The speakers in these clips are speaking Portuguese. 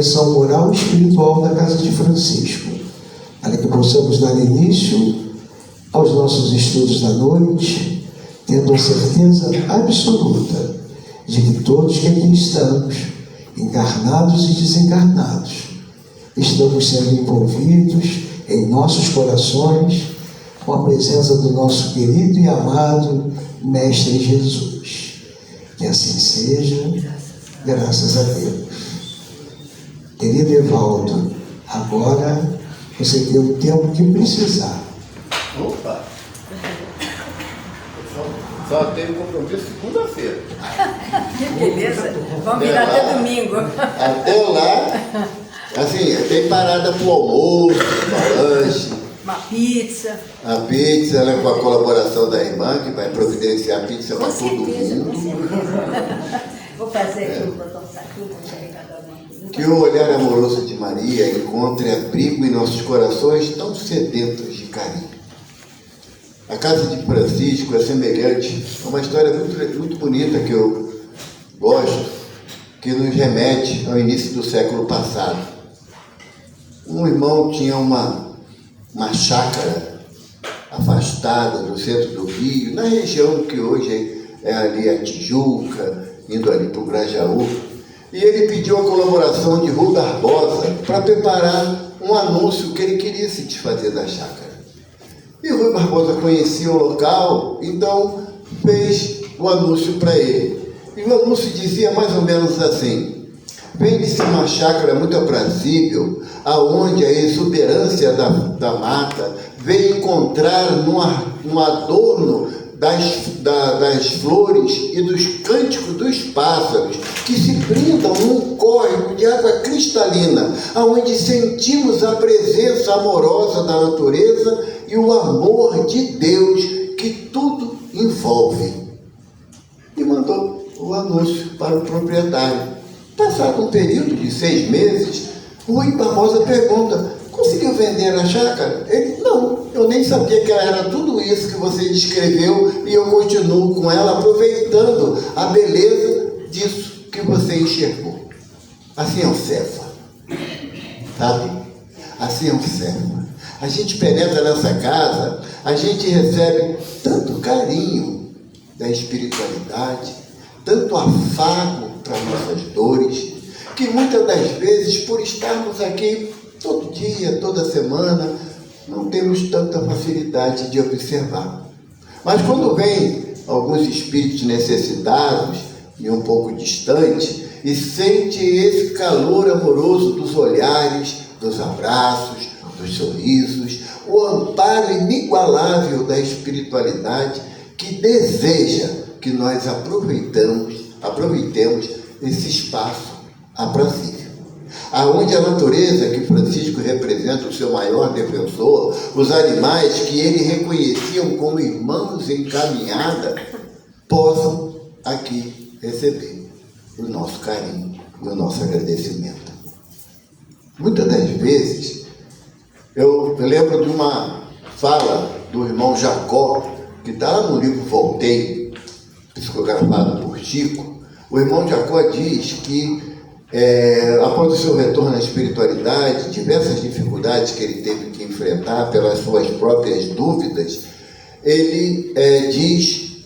direção moral e espiritual da Casa de Francisco, para que possamos dar início aos nossos estudos da noite, tendo a certeza absoluta de que todos que aqui estamos, encarnados e desencarnados, estamos sendo envolvidos em nossos corações com a presença do nosso querido e amado Mestre Jesus. Que assim seja, graças a Deus. Querido Evaldo, agora você tem o tempo que precisar. Opa! Só tenho compromisso segunda-feira. Que beleza! Vamos virar até domingo. Até lá, assim, tem parada para o almoço, para lanche. Uma pizza. A pizza, né, com a colaboração da irmã, que vai providenciar a pizza para todo certeza, mundo. com certeza. Vou fazer aqui o botão sacudo, Que o olhar amoroso de Maria encontre abrigo em nossos corações tão sedentos de carinho. A casa de Francisco é semelhante a uma história muito bonita que eu gosto, que nos remete ao início do século passado. Um irmão tinha uma chácara afastada do centro do Rio, na região que hoje é ali a Tijuca, indo ali para o Grajaú, e ele pediu a colaboração de Rui Barbosa para preparar um anúncio que ele queria se desfazer da chácara. E Rui Barbosa conhecia o local, então fez o anúncio para ele. E o anúncio dizia mais ou menos assim: vende-se uma chácara muito aprazível, aonde a exuberância da mata vem encontrar no adorno das flores e dos cânticos dos pássaros, que se brindam num córrego de água cristalina, aonde sentimos a presença amorosa da natureza e o amor de Deus que tudo envolve. E mandou o anúncio para o proprietário. Passado um período de 6 meses, Rui Barbosa pergunta: conseguiu vender a chácara? Ele: não, eu nem sabia que ela era tudo isso que você descreveu e eu continuo com ela, aproveitando a beleza disso que você enxergou. Assim é o Cefa, sabe? Assim é o Cefa. A gente penetra nessa casa, a gente recebe tanto carinho da espiritualidade, tanto afago para nossas dores, que muitas das vezes, por estarmos aqui todo dia, toda semana, não temos tanta facilidade de observar. Mas quando vem alguns espíritos necessitados e um pouco distantes, e sente esse calor amoroso dos olhares, dos abraços, dos sorrisos, o amparo inigualável da espiritualidade que deseja que nós aproveitemos esse espaço aprazível. Aonde a natureza que Francisco representa, o seu maior defensor, os animais que ele reconheciam como irmãos em caminhada, possam aqui receber o nosso carinho e o nosso agradecimento. Muitas das vezes, eu lembro de uma fala do irmão Jacó, que está lá no livro Voltei, psicografado por Chico. O irmão Jacó diz que, após o seu retorno à espiritualidade, diversas dificuldades que ele teve que enfrentar pelas suas próprias dúvidas, ele diz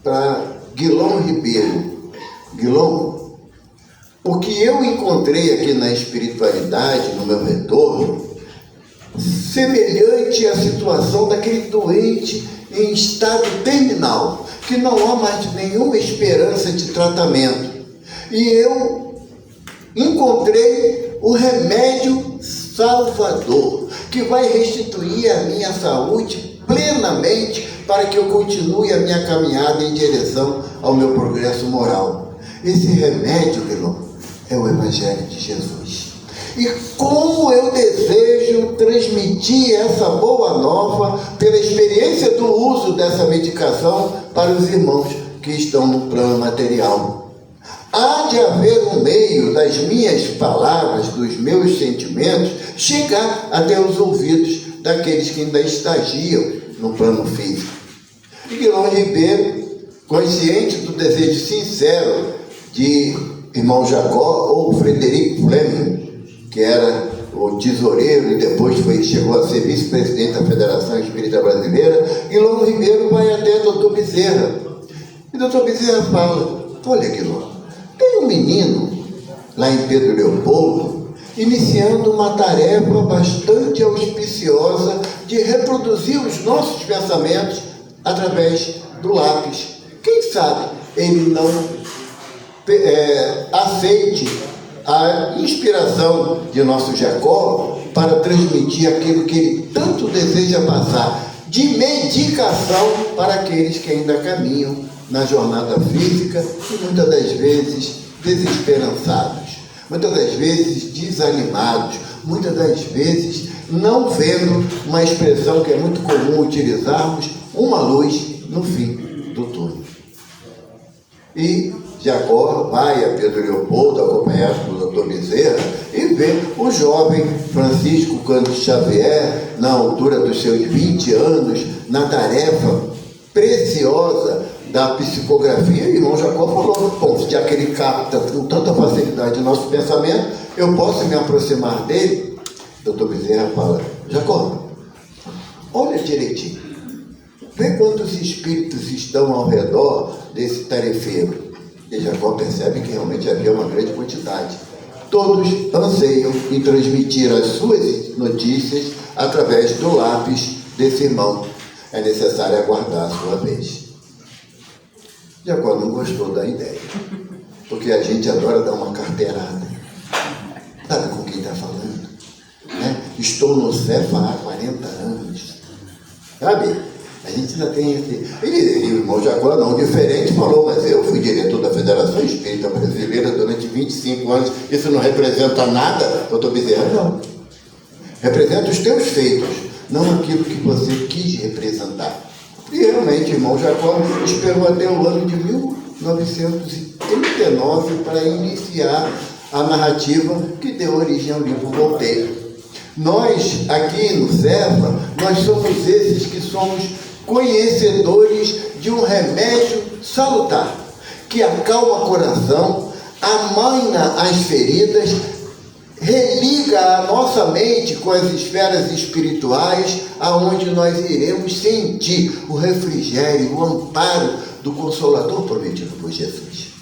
para Guilom Ribeiro: Guilom, o que eu encontrei aqui na espiritualidade, no meu retorno, semelhante à situação daquele doente em estado terminal, que não há mais nenhuma esperança de tratamento. E eu encontrei o remédio salvador, que vai restituir a minha saúde plenamente para que eu continue a minha caminhada em direção ao meu progresso moral. Esse remédio, Guilherme, é o Evangelho de Jesus. E como eu desejo transmitir essa boa nova pela experiência do uso dessa medicação para os irmãos que estão no plano material. Há de haver um meio das minhas palavras, dos meus sentimentos, chegar até os ouvidos daqueles que ainda estagiam no plano físico. E Guilherme Ribeiro, consciente do desejo sincero de irmão Jacó ou Frederico Fleming, que era o tesoureiro e depois chegou a ser vice-presidente da Federação Espírita Brasileira, e Louro Ribeiro vai até Dr. Bezerra. E Dr. Bezerra fala: olha aqui, Louro, tem um menino lá em Pedro Leopoldo iniciando uma tarefa bastante auspiciosa de reproduzir os nossos pensamentos através do lápis. Quem sabe ele não aceite a inspiração de nosso Jacó para transmitir aquilo que ele tanto deseja passar, de medicação para aqueles que ainda caminham na jornada física e muitas das vezes desesperançados, muitas das vezes desanimados, muitas das vezes não vendo uma expressão que é muito comum utilizarmos, uma luz no fim do túnel. E Jacó vai a Pedro Leopoldo, acompanhado do Dr. Bezerra, e vê o jovem Francisco Cândido Xavier, na altura dos seus 20 anos, na tarefa preciosa da psicografia. E o irmão Jacó falou: bom, já que ele capta com tanta facilidade o nosso pensamento, eu posso me aproximar dele? Dr. Bezerra fala: Jacó, olha direitinho, vê quantos espíritos estão ao redor desse tarefeiro. E Jacó percebe que realmente havia uma grande quantidade. Todos anseiam em transmitir as suas notícias através do lápis desse irmão. É necessário aguardar a sua vez. Jacó não gostou da ideia, porque a gente adora dar uma carteirada. Sabe com quem está falando? Né? Estou no Cefa há 40 anos. Sabe? A gente ainda tem esse... E o irmão Jacó, não diferente, falou: mas eu fui diretor da Federação Espírita Brasileira durante 25 anos, isso não representa nada? Doutor Bezerra, não. Representa os teus feitos, não aquilo que você quis representar. E realmente, o irmão Jacó esperou até o ano de 1939 para iniciar a narrativa que deu origem ao livro Voltaire. Nós, aqui no Cefa, nós somos esses que somos conhecedores de um remédio salutar, que acalma o coração, amaina as feridas, religa a nossa mente com as esferas espirituais, aonde nós iremos sentir o refrigério, o amparo do Consolador prometido por Jesus.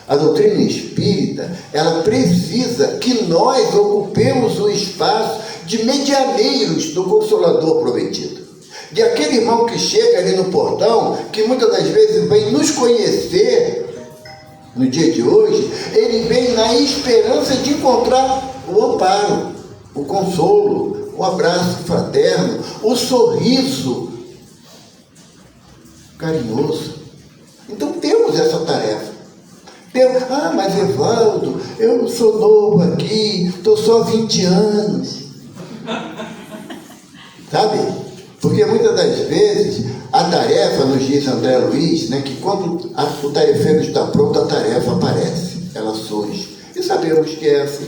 A doutrina espírita, ela precisa que nós ocupemos o espaço de medianeiros do Consolador prometido. De aquele irmão que chega ali no portão, que muitas das vezes vem nos conhecer no dia de hoje, ele vem na esperança de encontrar o amparo, o consolo, o abraço fraterno, o sorriso carinhoso. Então temos essa tarefa. Mas Evaldo, eu sou novo aqui, estou só 20 anos. Sabe? Porque muitas das vezes a tarefa, nos diz André Luiz, né, que quando o tarefeiro está pronto, a tarefa aparece, ela surge. E sabemos que é assim.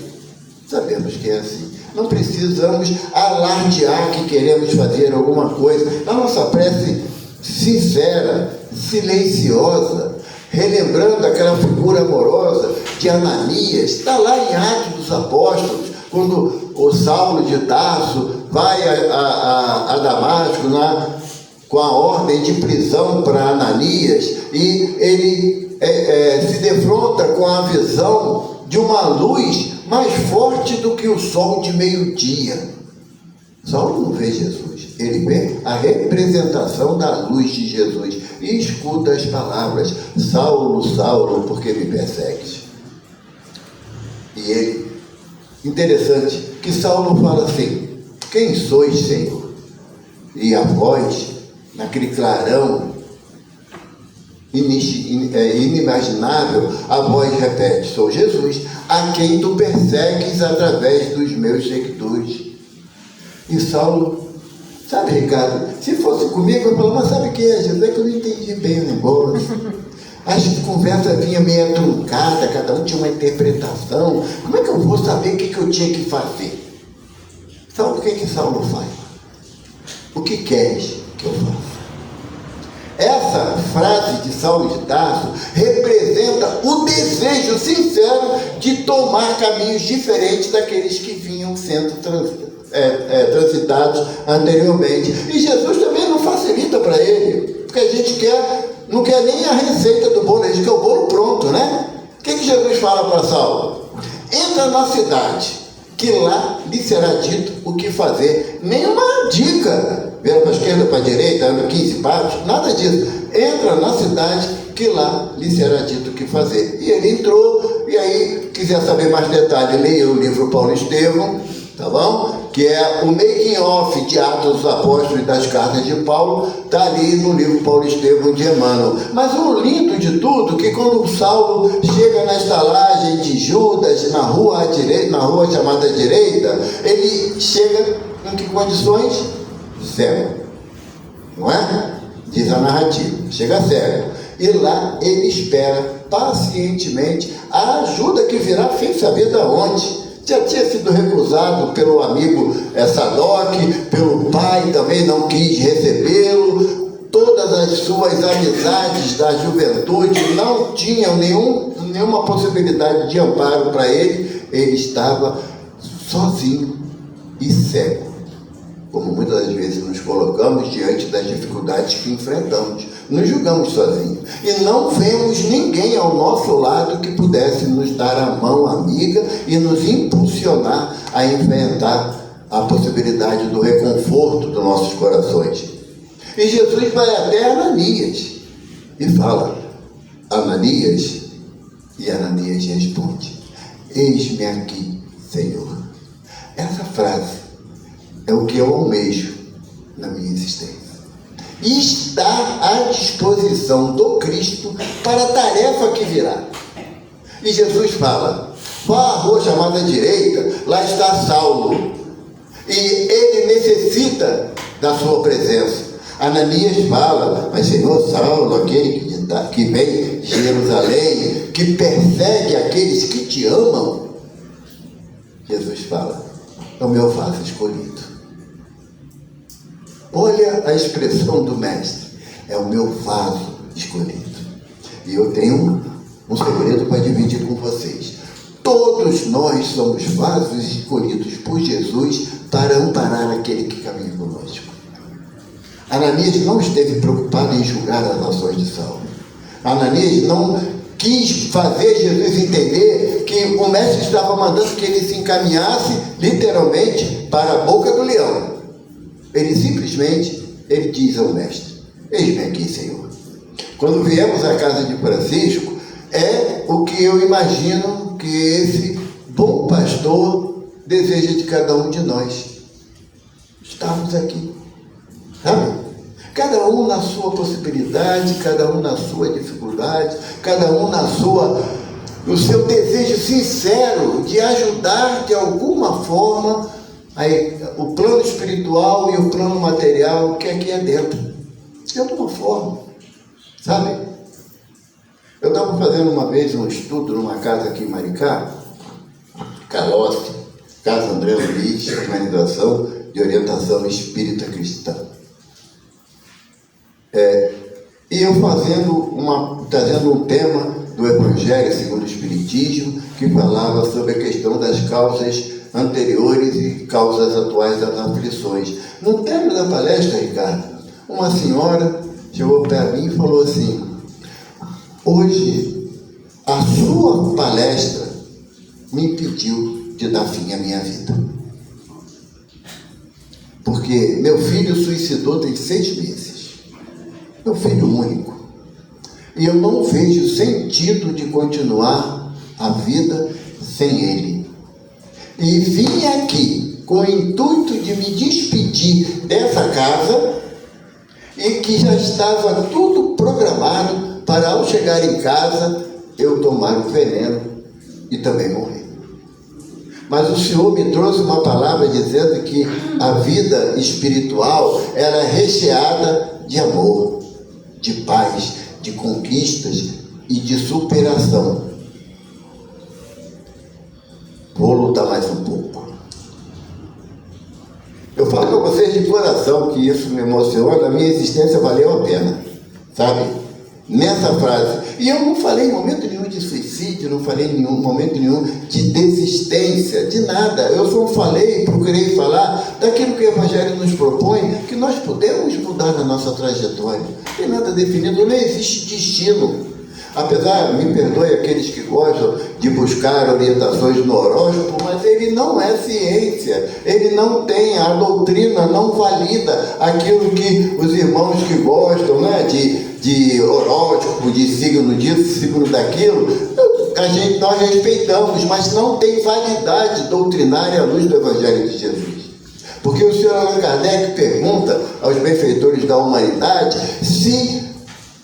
Sabemos que é assim. Não precisamos alardear que queremos fazer alguma coisa. Na nossa prece sincera, silenciosa, relembrando aquela figura amorosa de Ananias, está lá em Atos dos Apóstolos, quando o Saulo de Tarso vai a Damasco com a ordem de prisão para Ananias, e ele se defronta com a visão de uma luz mais forte do que o sol de meio-dia. Saulo não vê Jesus, ele vê a representação da luz de Jesus e escuta as palavras: Saulo, Saulo, por que me persegues? E ele, interessante, que Saulo fala assim: quem sois, Senhor? E a voz, naquele clarão inimaginável, a voz repete: sou Jesus, a quem tu persegues através dos meus seguidores. E Saulo, sabe, Ricardo, se fosse comigo, eu falava: mas sabe o que é, Jesus? É que eu não entendi bem o negócio. As conversas vinham meio truncada, cada um tinha uma interpretação. Como é que eu vou saber o que eu tinha que fazer? Saulo, o que Saulo faz? O que queres que eu faça? Essa frase de Saulo de Tarso representa o desejo sincero de tomar caminhos diferentes daqueles que vinham sendo transitados anteriormente. E Jesus também não facilita para ele, porque a gente não quer nem a receita do bolo, a gente quer o bolo pronto, né? O que Jesus fala para Saulo? Entra na cidade, que lá lhe será dito o que fazer. Nenhuma dica, vira para a esquerda, para a direita, anda 15 passos, nada disso. Entra na cidade, que lá lhe será dito o que fazer. E ele entrou, e aí, quiser saber mais detalhes, leia o livro Paulo Estevão, tá bom? Que é o making of de Atos dos Apóstolos e das cartas de Paulo, está ali no livro Paulo Estevão de Emmanuel. Mas o lindo de tudo, que quando o Saulo chega na estalagem de Judas, na rua à direita, na rua chamada direita, ele chega em que condições? Cego, não é? Diz a narrativa, chega cego. E lá ele espera pacientemente a ajuda que virá sem saber de onde. Já tinha sido recusado pelo amigo Sadoc, pelo pai também não quis recebê-lo. Todas as suas amizades da juventude não tinham nenhuma possibilidade de amparo para ele. Ele estava sozinho e cego. Como muitas das vezes nos colocamos diante das dificuldades que enfrentamos, nos julgamos sozinhos e não vemos ninguém ao nosso lado que pudesse nos dar a mão amiga e nos impulsionar a enfrentar a possibilidade do reconforto dos nossos corações. E Jesus vai até Ananias e fala: Ananias, e Ananias responde: eis-me aqui, Senhor. Essa frase é o que eu almejo na minha existência. E está à disposição do Cristo para a tarefa que virá. E Jesus fala: vá à rua chamada direita, lá está Saulo, e ele necessita da sua presença. Ananias fala: mas Senhor, Saulo, aquele que vem de Jerusalém, que persegue aqueles que te amam. Jesus fala: é o meu vaso escolhido. Olha a expressão do mestre: é o meu vaso escolhido. E eu tenho um segredo para dividir com vocês. Todos nós somos vasos escolhidos por Jesus para amparar aquele que caminha conosco. Ananias não esteve preocupado em julgar as ações de Saulo. Ananias não quis fazer Jesus entender que o mestre estava mandando que ele se encaminhasse literalmente para a boca do leão. Ele simplesmente diz ao mestre: eis-me aqui, Senhor. Quando viemos à casa de Francisco, é o que eu imagino que esse bom pastor deseja de cada um de nós. Estamos aqui, sabe? Cada um na sua possibilidade, cada um na sua dificuldade, cada um no seu desejo sincero de ajudar de alguma forma o plano espiritual e o plano material que aqui é dentro. De alguma forma, sabe? Eu estava fazendo uma vez um estudo numa casa aqui em Maricá, Calossi, Casa André Luiz, Organização de Orientação Espírita Cristã. E eu trazendo um tema do Evangelho segundo o Espiritismo, que falava sobre a questão das causas anteriores e causas atuais das aflições. No término da palestra, Ricardo, uma senhora chegou para mim e falou assim: hoje a sua palestra me impediu de dar fim à minha vida, porque meu filho suicidou tem 6 meses, meu filho único, e eu não vejo sentido de continuar a vida sem ele. E vim aqui com o intuito de me despedir dessa casa, e que já estava tudo programado para, ao chegar em casa, eu tomar o veneno e também morrer. Mas o Senhor me trouxe uma palavra dizendo que a vida espiritual era recheada de amor, de paz, de conquistas e de superação. Vou lutar mais um pouco. Eu falo para vocês de coração que isso me emociona, a minha existência valeu a pena. sabe? Nessa frase. E eu não falei em momento nenhum de suicídio, não falei em momento nenhum de desistência, de nada. Eu só falei, procurei falar daquilo que o Evangelho nos propõe, que nós podemos mudar na nossa trajetória. Não tem nada definido, não existe destino. Apesar, me perdoe aqueles que gostam de buscar orientações no horóscopo, mas ele não é ciência, ele não tem, a doutrina não valida aquilo que os irmãos que gostam, né, de horóscopo, de signo disso, signo daquilo, nós respeitamos, mas não tem validade doutrinária à luz do Evangelho de Jesus. Porque o senhor Allan Kardec pergunta aos benfeitores da humanidade se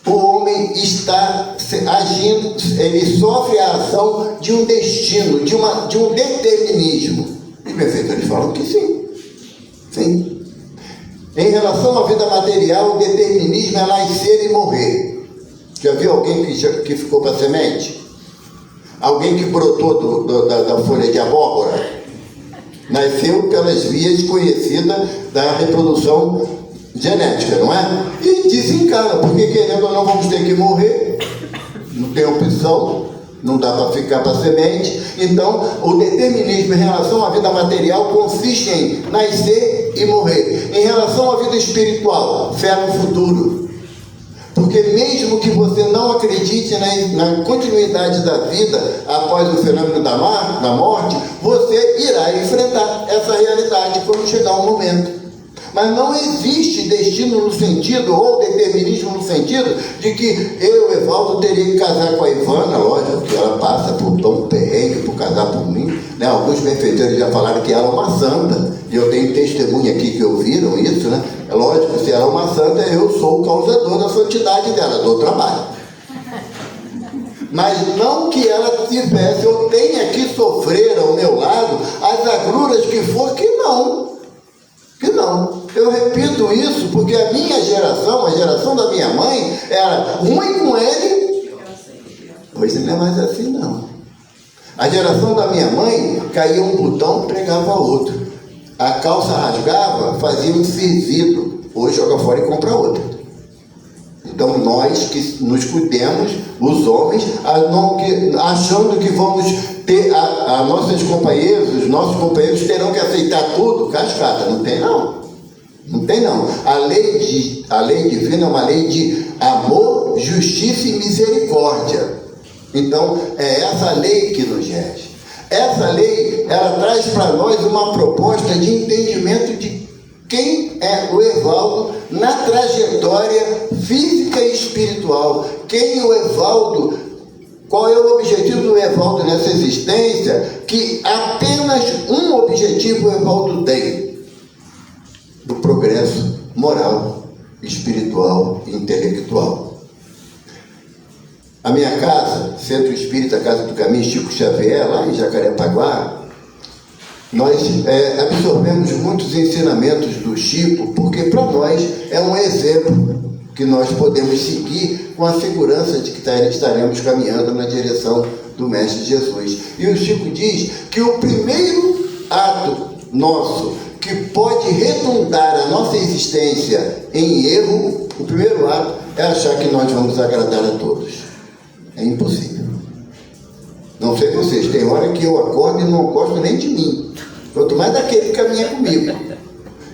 o homem está agindo, ele sofre a ação de um destino, de um determinismo. Os benfeitores falam que sim. Sim. Em relação à vida material, o determinismo é nascer e morrer. Já viu alguém que ficou para semente? Alguém que brotou da folha de abóbora? Nasceu pelas vias conhecidas da reprodução genética, não é? E desencarna, porque querendo ou não vamos ter que morrer, não tem opção, não dá para ficar para semente. Então, o determinismo em relação à vida material consiste em nascer e morrer. Em relação à vida espiritual, fé no futuro. Porque mesmo que você não acredite na continuidade da vida após o fenômeno da morte, você irá enfrentar essa realidade quando chegar um momento. Mas não existe destino no sentido, ou determinismo no sentido, de que eu, Evaldo, teria que casar com a Ivana. Lógico que ela passa por tão perrengue, por casar por mim, né? Alguns benfeitores já falaram que ela é uma santa, e eu tenho testemunha aqui que ouviram isso, né? É lógico, se ela é uma santa, eu sou o causador da santidade dela, do trabalho. Mas não que ela tivesse, eu tenha que sofrer ao meu lado as agruras que for, que não. Que não. Eu repito isso porque a minha geração, a geração da minha mãe, era ruim com ele. Hoje não é mais assim, não. A geração da minha mãe, caía um botão e pregava outro. A calça rasgava, fazia um servido. Hoje joga fora e compra outra. Então nós que nos cuidemos, os homens, achando que vamos ter a nossos companheiros, os nossos companheiros terão que aceitar tudo, cascata. Não tem não. Não tem não. A lei divina é uma lei de amor, justiça e misericórdia. Então é essa lei que nos rege. Essa lei, ela traz para nós uma proposta de entendimento de quem é o Evaldo na trajetória física e espiritual. Quem o Evaldo, qual é o objetivo do Evaldo nessa existência, que apenas um objetivo o Evaldo tem: do progresso moral, espiritual e intelectual. A minha casa, Centro Espírita Casa do Caminho Chico Xavier, lá em Jacarepaguá, nós absorvemos muitos ensinamentos do Chico, porque para nós é um exemplo que nós podemos seguir com a segurança de que estaremos caminhando na direção do Mestre Jesus. E o Chico diz que o primeiro ato nosso que pode redundar a nossa existência em erro, o primeiro ato é achar que nós vamos agradar a todos. É impossível. Não sei vocês, tem hora que eu acordo e não gosto nem de mim, quanto mais daquele que caminha comigo.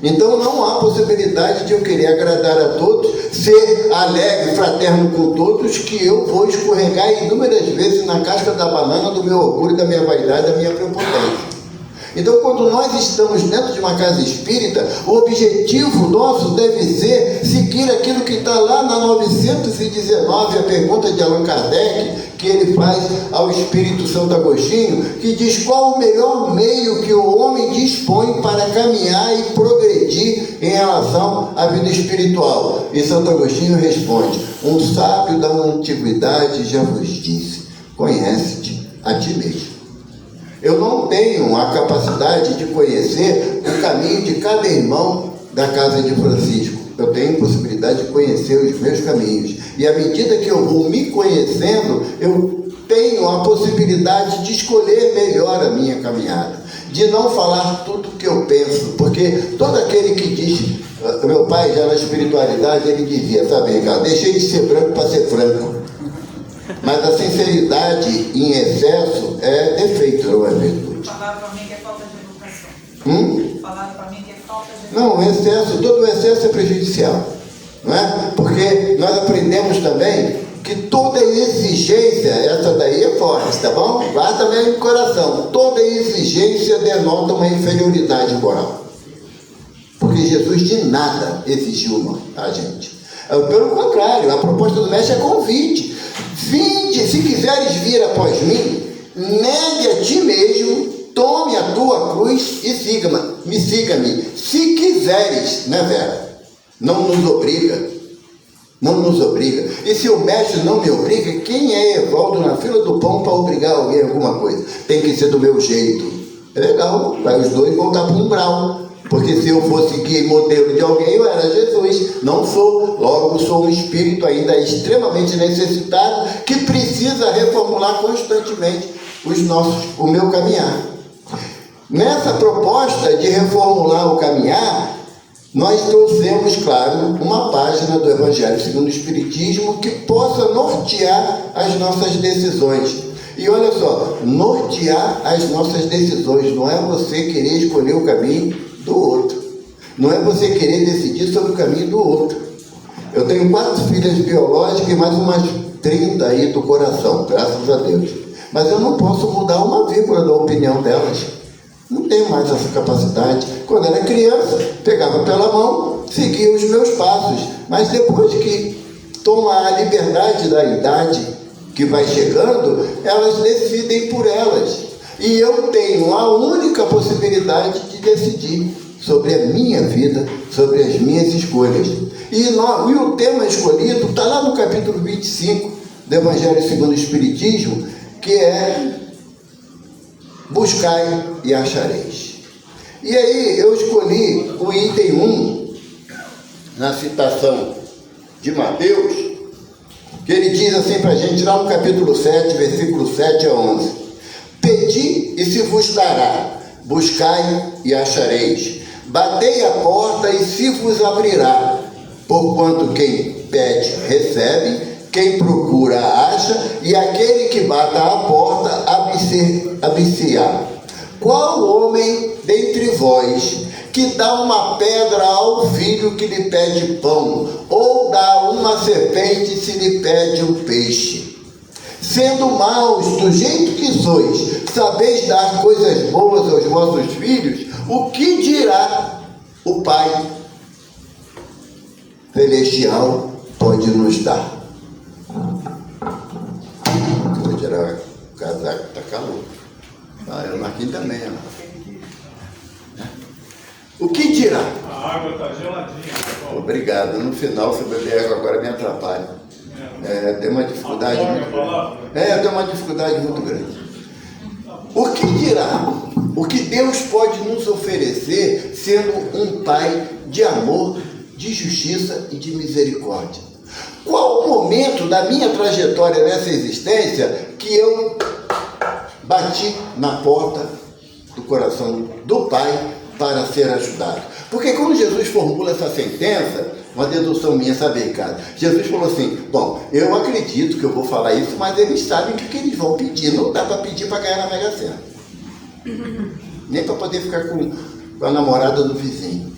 Então não há possibilidade de eu querer agradar a todos, ser alegre, fraterno com todos, que eu vou escorregar inúmeras vezes na casca da banana do meu orgulho, da minha vaidade, da minha prepotência. Então, quando nós estamos dentro de uma casa espírita, o objetivo nosso deve ser seguir aquilo que está lá na 919, a pergunta de Allan Kardec, que ele faz ao Espírito Santo Agostinho, que diz qual o melhor meio que o homem dispõe para caminhar e progredir em relação à vida espiritual. E Santo Agostinho responde: um sábio da antiguidade já vos disse, conhece-te a ti mesmo. Eu não tenho a capacidade de conhecer o caminho de cada irmão da casa de Francisco. Eu tenho possibilidade de conhecer os meus caminhos. E à medida que eu vou me conhecendo, eu tenho a possibilidade de escolher melhor a minha caminhada. De não falar tudo o que eu penso. Porque todo aquele que diz, O meu pai, já na espiritualidade, ele dizia, sabe, Ricardo, deixei de ser branco para ser franco. Mas a sinceridade em excesso é defeito, não é virtude. Falaram para mim que é falta de educação. Falaram para mim que é falta de educação. Não, o excesso, todo o excesso é prejudicial. Não é? Porque nós aprendemos também que toda exigência, essa daí é forte, tá bom? Guarda bem no coração. Toda exigência denota uma inferioridade moral. Porque Jesus de nada exigiu a gente. Pelo contrário, a proposta do mestre é convite. Vinde, se quiseres vir após mim, negue a ti mesmo, tome a tua cruz e siga-me. Se quiseres, né, Vera? Não nos obriga. Não nos obriga. E se o mestre não me obriga, quem é Evaldo na fila do pão para obrigar alguém a alguma coisa? Tem que ser do meu jeito. É legal, vai os dois voltar para o umbral. Porque se eu fosse seguir modelo de alguém, eu era Jesus. Não sou. Logo, sou um espírito ainda extremamente necessitado que precisa reformular constantemente o meu caminhar. Nessa proposta de reformular o caminhar, nós trouxemos, claro, uma página do Evangelho segundo o Espiritismo que possa nortear as nossas decisões. E olha só, nortear as nossas decisões não é você querer escolher o caminho do outro. Não é você querer decidir sobre o caminho do outro. Eu tenho 4 filhas biológicas e mais umas 30 aí do coração, graças a Deus. Mas eu não posso mudar uma vírgula da opinião delas. Não tenho mais essa capacidade. Quando era criança, pegava pela mão, seguia os meus passos. Mas depois que toma a liberdade da idade que vai chegando, elas decidem por elas. E eu tenho a única possibilidade de decidir sobre a minha vida, sobre as minhas escolhas. E o tema escolhido está lá no capítulo 25 do Evangelho segundo o Espiritismo, que é buscai e achareis. E aí eu escolhi o item 1, na citação de Mateus, que ele diz assim para a gente, lá no capítulo 7, versículo 7 a 11. Pedi e se vos dará, buscai e achareis, batei a porta e se vos abrirá, porquanto quem pede recebe, quem procura acha, e aquele que bata à porta abre-se-á. Qual homem dentre vós que dá uma pedra ao filho que lhe pede pão, ou dá uma serpente se lhe pede um peixe? Sendo maus do jeito que sois, sabeis dar coisas boas aos vossos filhos, o que dirá o Pai Celestial pode nos dar? Vou tirar o casaco, está calor. Eu aqui também, O que dirá? A água está geladinha. Obrigado. No final, se eu beber água agora, me atrapalha. Tem uma dificuldade tem uma dificuldade muito grande. O que dirá? O que Deus pode nos oferecer sendo um Pai de amor, de justiça e de misericórdia? Qual o momento da minha trajetória nessa existência que eu bati na porta do coração do Pai para ser ajudado? Porque quando Jesus formula essa sentença, uma dedução minha, sabe, Ricardo? Jesus falou assim, bom, eu acredito que eu vou falar isso, mas eles sabem o que eles vão pedir. Não dá para pedir para ganhar na Mega Sena. Nem para poder ficar com a namorada do vizinho.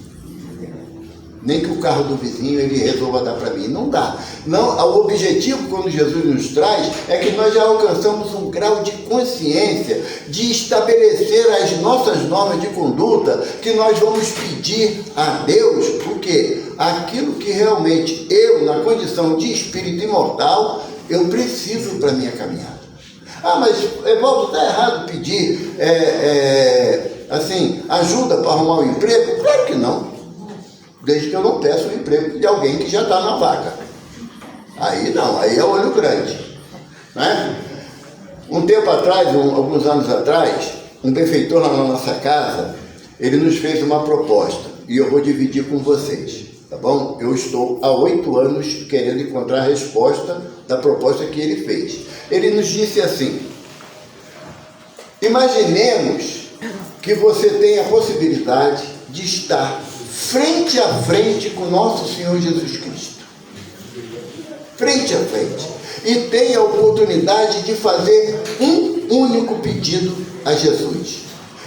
Nem que o carro do vizinho ele resolva dar para mim. Não dá. Não, o objetivo, quando Jesus nos traz, é que nós já alcançamos um grau de consciência, de estabelecer as nossas normas de conduta, que nós vamos pedir a Deus, o quê? Aquilo que realmente eu, na condição de espírito imortal, eu preciso para a minha caminhada. Mas, Evaldo, está errado pedir ajuda para arrumar um emprego? Claro que não. Desde que eu não peço um emprego de alguém que já está na vaga. Aí não, aí é olho grande. Né? Um tempo atrás, alguns anos atrás, um benfeitor lá na nossa casa, ele nos fez uma proposta, e eu vou dividir com vocês, tá bom? Eu estou há 8 anos querendo encontrar a resposta da proposta que ele fez. Ele nos disse assim, imaginemos que você tem a possibilidade de estar frente a frente com nosso Senhor Jesus Cristo. Frente a frente. E tem a oportunidade de fazer um único pedido a Jesus.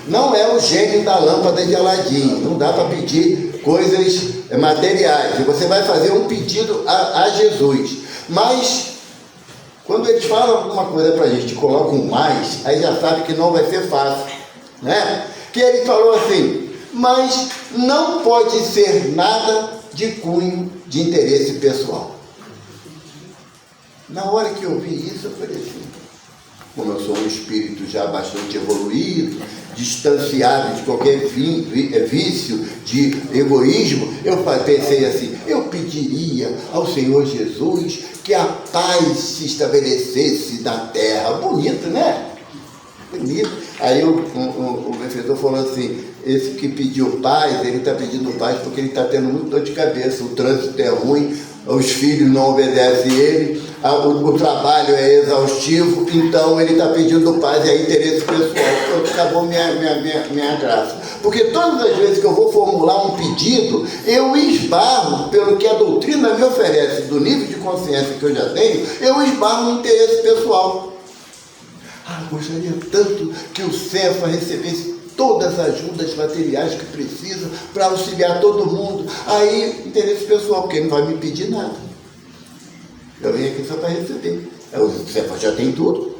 Não é o gênio da lâmpada de Aladim. Não dá para pedir coisas materiais. Você vai fazer um pedido a Jesus. Mas, quando eles falam alguma coisa para a gente, colocam um mais, aí já sabe que não vai ser fácil, né? Que ele falou assim, mas não pode ser nada de cunho de interesse pessoal. Na hora que eu vi isso, eu falei assim, como eu sou um espírito já bastante evoluído, distanciado de qualquer vício de egoísmo, eu pensei assim, eu pediria ao Senhor Jesus que a paz se estabelecesse na terra. Bonito, né? Bonito. Aí o benfeitor falou assim, esse que pediu paz, ele está pedindo paz porque ele está tendo muito dor de cabeça, o trânsito é ruim, os filhos não obedecem ele, o trabalho é exaustivo, então ele está pedindo paz, é interesse pessoal. Pronto, acabou minha graça. Porque todas as vezes que eu vou formular um pedido, eu esbarro, pelo que a doutrina me oferece, do nível de consciência que eu já tenho, eu esbarro no interesse pessoal. Gostaria tanto que o Cefa recebesse todas as ajudas materiais que precisa para auxiliar todo mundo. Aí, interesse pessoal, porque ele não vai me pedir nada. Eu venho aqui só para receber. O Cefa já tem tudo,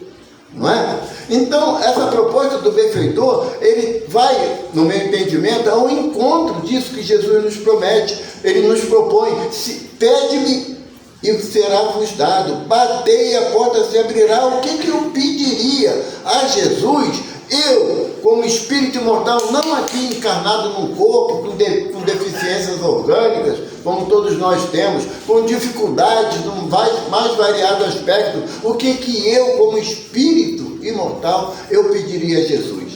não é? Então, essa proposta do benfeitor, ele vai, no meu entendimento, ao encontro disso que Jesus nos promete. Ele nos propõe, pede-me e será-vos dado, batei e a porta se abrirá. O que eu pediria a Jesus? Eu, como espírito imortal, não aqui encarnado num corpo, com deficiências orgânicas, como todos nós temos, com dificuldades num mais variado aspecto, o que eu, como espírito imortal, eu pediria a Jesus?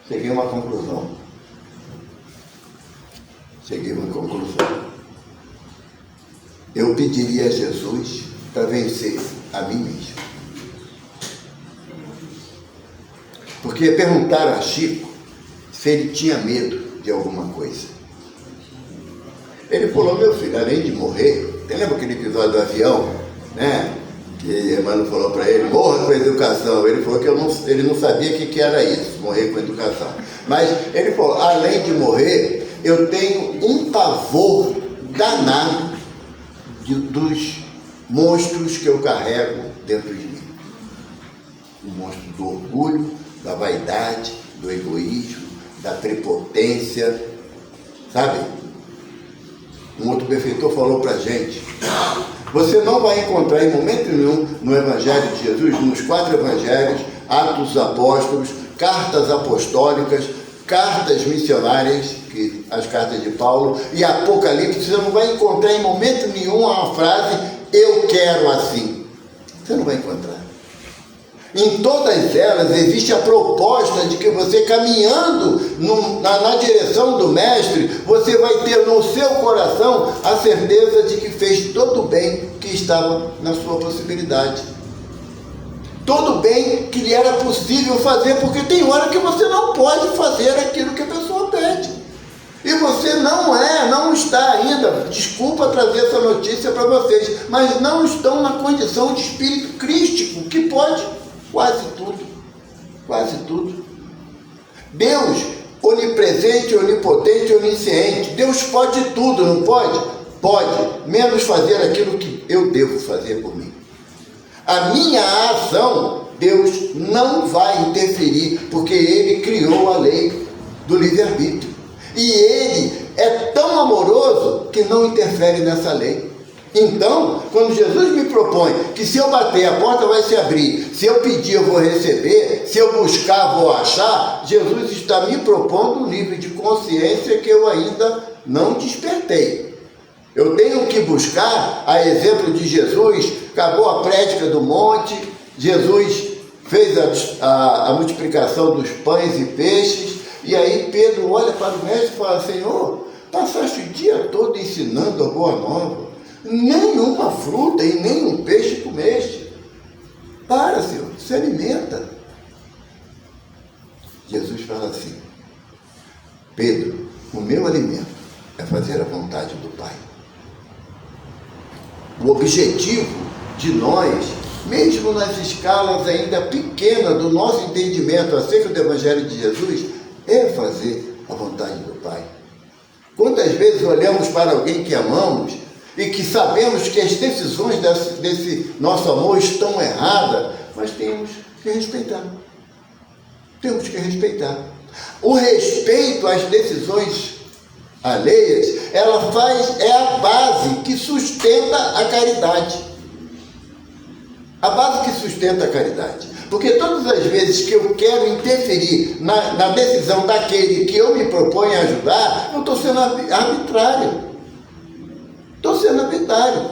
Cheguei a uma conclusão. Eu pediria a Jesus para vencer a mim mesmo. Porque perguntaram a Chico se ele tinha medo de alguma coisa. Ele falou, meu filho, além de morrer, você lembra aquele episódio do avião, né? Que Emmanuel falou para ele, morra com educação. Ele falou que ele não sabia o que era isso, morrer com educação. Mas ele falou, além de morrer, eu tenho um pavor danado dos monstros que eu carrego dentro de mim. O monstro do orgulho, da vaidade, do egoísmo, da prepotência, sabe? Um outro benfeitor falou para a gente, você não vai encontrar em momento nenhum no Evangelho de Jesus, nos 4 Evangelhos, Atos dos Apóstolos, cartas apostólicas, cartas missionárias, as cartas de Paulo, e Apocalipse, você não vai encontrar em momento nenhum uma frase, eu quero assim. Você não vai encontrar. Em todas elas existe a proposta de que você, caminhando na direção do Mestre, você vai ter no seu coração a certeza de que fez todo o bem que estava na sua possibilidade. Todo o bem que lhe era possível fazer, porque tem hora que você não pode fazer aquilo que a pessoa pede. E você não está ainda, desculpa trazer essa notícia para vocês, mas não estão na condição de espírito crístico, que pode quase tudo. Deus, onipresente, onipotente, onisciente, Deus pode tudo, não pode? Pode, menos fazer aquilo que eu devo fazer por mim. A minha ação, Deus não vai interferir, porque Ele criou a lei do livre-arbítrio. E Ele é tão amoroso que não interfere nessa lei. Então, quando Jesus me propõe que se eu bater, a porta vai se abrir, se eu pedir, eu vou receber, se eu buscar, vou achar, Jesus está me propondo um nível de consciência que eu ainda não despertei. Eu tenho que buscar, a exemplo de Jesus, acabou a prédica do monte, Jesus fez a multiplicação dos pães e peixes, e aí Pedro olha para o mestre e fala, Senhor, passaste o dia todo ensinando a boa nova, nenhuma fruta e nenhum peixe comeste. Para, Senhor, se alimenta. Jesus fala assim, Pedro, O meu alimento é fazer a vontade do Pai. O objetivo de nós, mesmo nas escalas ainda pequenas do nosso entendimento acerca do Evangelho de Jesus, é fazer a vontade do Pai. Quantas vezes olhamos para alguém que amamos e que sabemos que as decisões desse nosso amor estão erradas, mas temos que respeitar. Temos que respeitar. O respeito às decisões alheias, é a base que sustenta a caridade. A base que sustenta a caridade. Porque todas as vezes que eu quero interferir na decisão daquele que eu me proponho a ajudar, eu estou sendo arbitrário. Estou sendo arbitrário.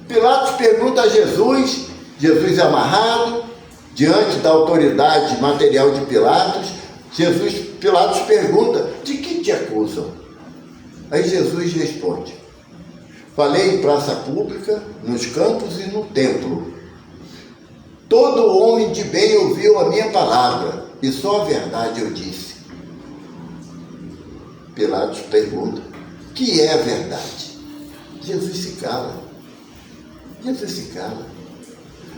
Pilatos pergunta a Jesus, Jesus amarrado, diante da autoridade material de Pilatos, Pilatos pergunta, de que te acusam? Aí Jesus responde, falei em praça pública, nos campos e no templo. Todo homem de bem ouviu a minha palavra, e só a verdade eu disse. Pilatos pergunta, que é a verdade? Jesus se cala. Jesus se cala.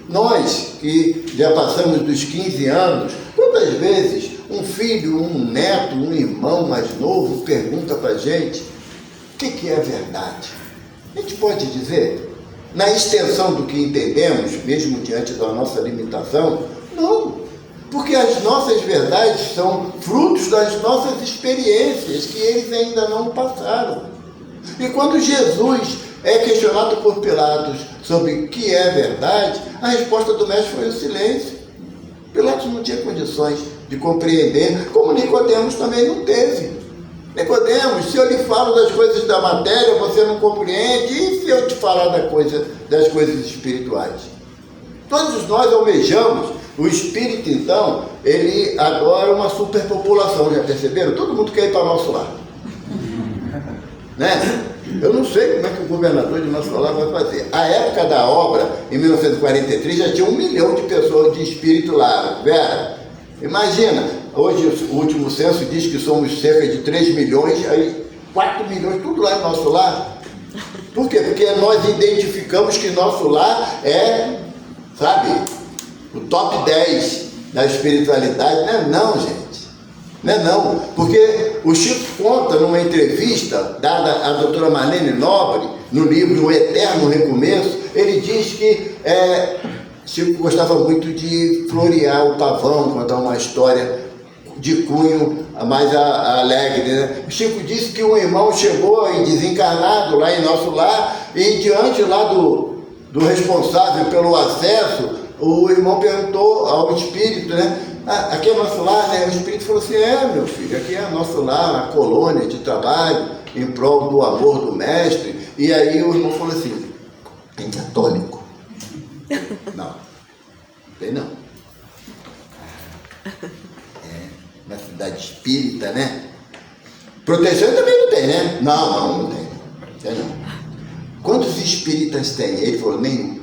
Nós que já passamos dos 15 anos, quantas vezes um filho, um neto, um irmão mais novo pergunta para a gente, o que é a verdade? A gente pode dizer, na extensão do que entendemos, mesmo diante da nossa limitação, não. Porque as nossas verdades são frutos das nossas experiências, que eles ainda não passaram. E quando Jesus é questionado por Pilatos sobre o que é verdade, a resposta do mestre foi o silêncio. Pilatos não tinha condições de compreender, como Nicodemos também não teve. Nicodemos, se eu lhe falo das coisas da matéria, você não compreende, e se eu te falar das coisas espirituais? Todos nós almejamos, o espírito então, ele adora uma superpopulação, já perceberam? Todo mundo quer ir para o nosso lar. Né? Eu não sei como é que o governador de nosso lar vai fazer. A época da obra, em 1943, já tinha 1 milhão de pessoas de espírito lá. Vera, imagina, hoje o último censo diz que somos cerca de 3 milhões, aí 4 milhões, tudo lá em nosso lar. Por quê? Porque nós identificamos que nosso lar é, sabe, o top 10 da espiritualidade. Não é não, gente. Não é não. Porque o Chico conta numa entrevista dada à doutora Marlene Nobre, no livro O Eterno Recomeço, ele diz que Chico gostava muito de florear o pavão, contar uma história de cunho mais alegre, né? O Chico disse que um irmão chegou desencarnado lá em nosso lar e diante lá do responsável pelo acesso, o irmão perguntou ao espírito, né? Aqui é nosso lar, né? O espírito falou assim, meu filho, aqui é nosso lar, a colônia de trabalho em prol do amor do mestre. E aí o irmão falou assim, tem católico? Não, tem não. Na cidade espírita, né? Protestante também não tem, né? Não tem. Tem não. Quantos espíritas tem? Ele falou, nenhum.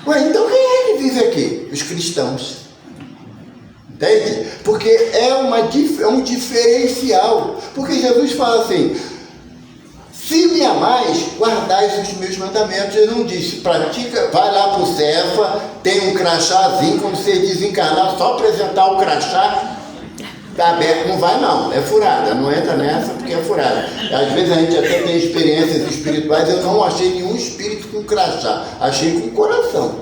Ué, então quem é que vive aqui? Os cristãos. Entende? Porque é um diferencial. Porque Jesus fala assim, se me amais, guardais os meus mandamentos. Ele não disse, pratica, vai lá para o Cefa, tem um crachazinho, quando você desencarnar, só apresentar o crachá, está aberto, não vai não, é furada, não entra nessa porque é furada. Às vezes a gente até tem experiências espirituais, eu não achei nenhum espírito com crachá, achei com coração,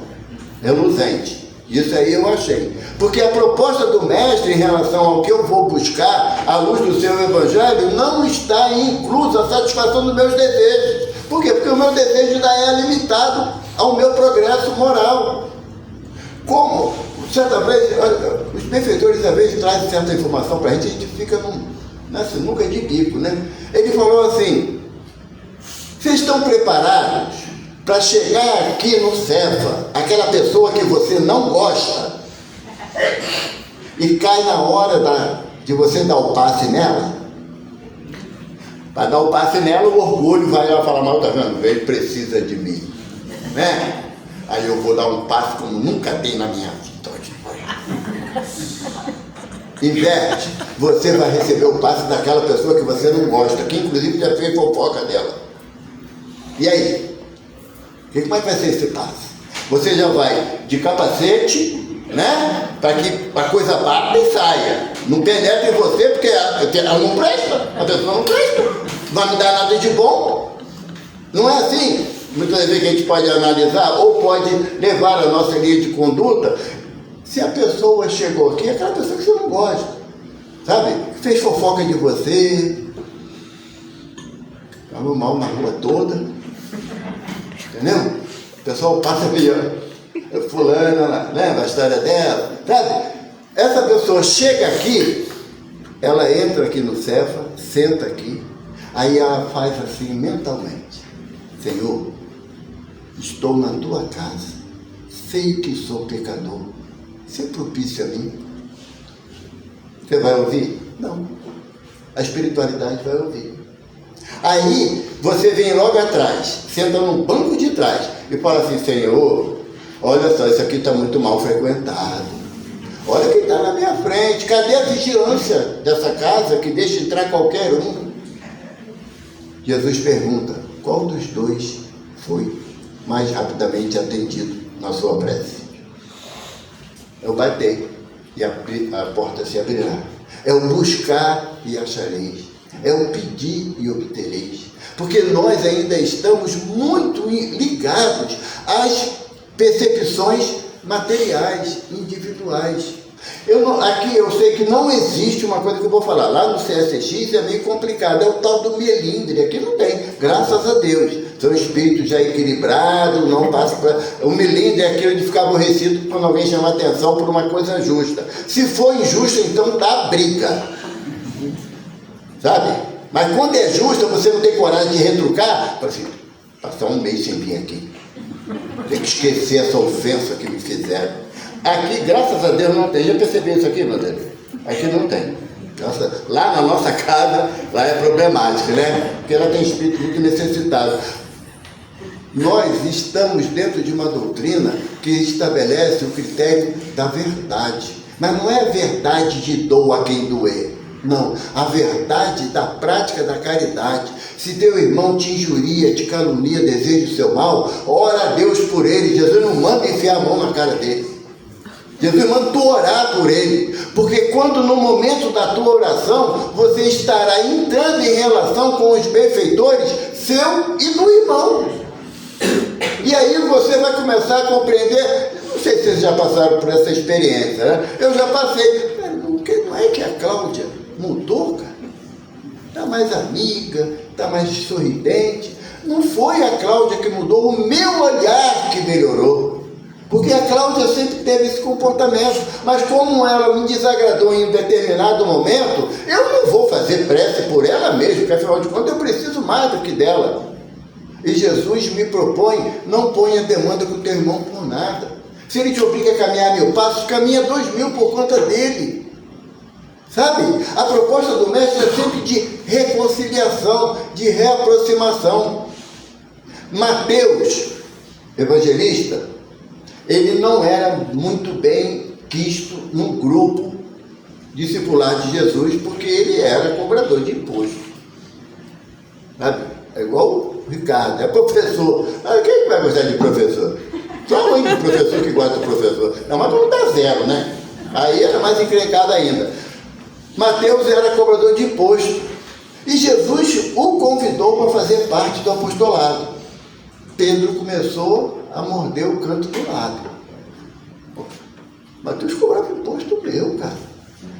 reluzente. Isso aí eu achei. Porque a proposta do mestre em relação ao que eu vou buscar à luz do seu evangelho não está inclusa a satisfação dos meus desejos. Por quê? Porque o meu desejo ainda é limitado ao meu progresso moral. Como? Certa vez, os benfeitores às vezes trazem certa informação para a gente fica nessa sinuca de bico, né? Ele falou assim, vocês estão preparados para chegar aqui no Cefa, aquela pessoa que você não gosta, e cai na hora de você dar o passe nela? Para dar o passe nela, o orgulho vai lá falar, mal, tá vendo? Ele precisa de mim, né? Aí eu vou dar um passe como nunca dei na minha vida. inverte, você vai receber o passe daquela pessoa que você não gosta, que inclusive já fez fofoca dela. E aí? Como é que vai ser esse passe? Você já vai de capacete, né? Para que a coisa bata e saia. Não penetre em você, porque ela não presta, a pessoa não presta. Não vai me dar nada de bom. Não é assim? Muitas vezes a gente pode analisar ou pode levar a nossa linha de conduta. Se a pessoa chegou aqui, é aquela pessoa que você não gosta, sabe? Fez fofoca de você, falou mal na rua toda, entendeu? O pessoal passa ali, ó, fulana, lembra a história dela, sabe? Essa pessoa chega aqui, ela entra aqui no Cefa, senta aqui, aí ela faz assim mentalmente: Senhor, estou na tua casa, sei que sou pecador, se propício a mim. Você vai ouvir? Não. A espiritualidade vai ouvir. Aí você vem logo atrás, senta no banco de trás e fala assim: Senhor, olha só, isso aqui está muito mal frequentado. Olha quem está na minha frente. Cadê a vigilância dessa casa que deixa entrar qualquer um? Jesus pergunta: qual dos dois foi mais rapidamente atendido na sua prece? É o bater e a porta se abrirá. É o buscar e achareis. É o pedir e obtereis. Porque nós ainda estamos muito ligados às percepções materiais, individuais. Aqui eu sei que não existe uma coisa que eu vou falar. Lá no CSX é meio complicado. É o tal do melindre. Aqui não tem, graças a Deus. São espíritos já equilibrados, não passa para... O melindre é aquele de ficar aborrecido quando alguém chama a atenção por uma coisa justa. Se for injusto, então dá briga. Sabe? Mas quando é justa, você não tem coragem de retrucar. Fala assim: passar um mês sem vir aqui. Tem que esquecer essa ofensa que me fizeram. Aqui, graças a Deus, não tem. Já percebeu isso aqui, Vanderlei? Aqui não tem. Lá na nossa casa, lá é problemática, né? Porque ela tem espírito muito necessitado. Nós estamos dentro de uma doutrina que estabelece o critério da verdade. Mas não é a verdade de doa quem doer. Não, a verdade da prática da caridade. Se teu irmão te injuria, te calunia, deseja o seu mal, ora a Deus por ele. Jesus não manda enfiar a mão na cara dele. Jesus manda tu orar por ele, porque quando no momento da tua oração, você estará entrando em relação com os benfeitores seu e do irmão. E aí você vai começar a compreender. Não sei se vocês já passaram por essa experiência, né? Eu já passei. Não é que a Cláudia mudou, cara? Está mais amiga, está mais sorridente. Não foi a Cláudia que mudou, o meu olhar que melhorou. Porque a Cláudia sempre teve esse comportamento, mas como ela me desagradou em um determinado momento, eu não vou fazer prece por ela mesma, porque afinal de contas eu preciso mais do que dela. E Jesus me propõe: não ponha demanda com o teu irmão por nada. Se ele te obriga a caminhar 1000 passos, caminha 2000 por conta dele. Sabe? A proposta do mestre é sempre de reconciliação, de reaproximação. Mateus, evangelista, ele não era muito bem quisto num grupo discipular de Jesus, porque ele era cobrador de imposto. Sabe? É igual o Ricardo, é professor. Quem vai gostar de professor? Só o único professor que gosta do professor. Não, mas não dá zero, né? Aí era mais encrencado ainda. Mateus era cobrador de imposto. E Jesus o convidou para fazer parte do apostolado. Pedro começou a morder o canto do lado. Mateus cobrava imposto meu, cara.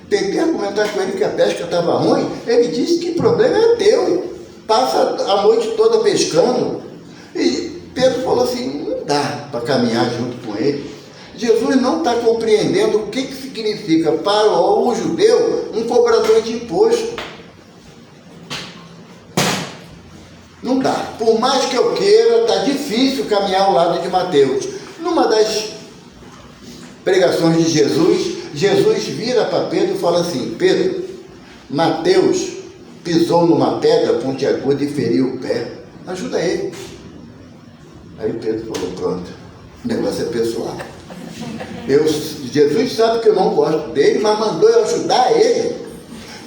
Tentei argumentar com ele que a pesca estava ruim. Ele disse que o problema é teu. Passa a noite toda pescando. E Pedro falou assim: não dá para caminhar junto com ele. Jesus não está compreendendo o que significa para o judeu um cobrador de imposto. Não dá. Por mais que eu queira, está difícil caminhar ao lado de Mateus. Numa das pregações de Jesus, Jesus vira para Pedro e fala assim: Pedro, Mateus pisou numa pedra pontiaguda e feriu o pé. Ajuda ele. Aí Pedro falou: pronto, o negócio é pessoal. Jesus sabe que eu não gosto dele, mas mandou eu ajudar ele.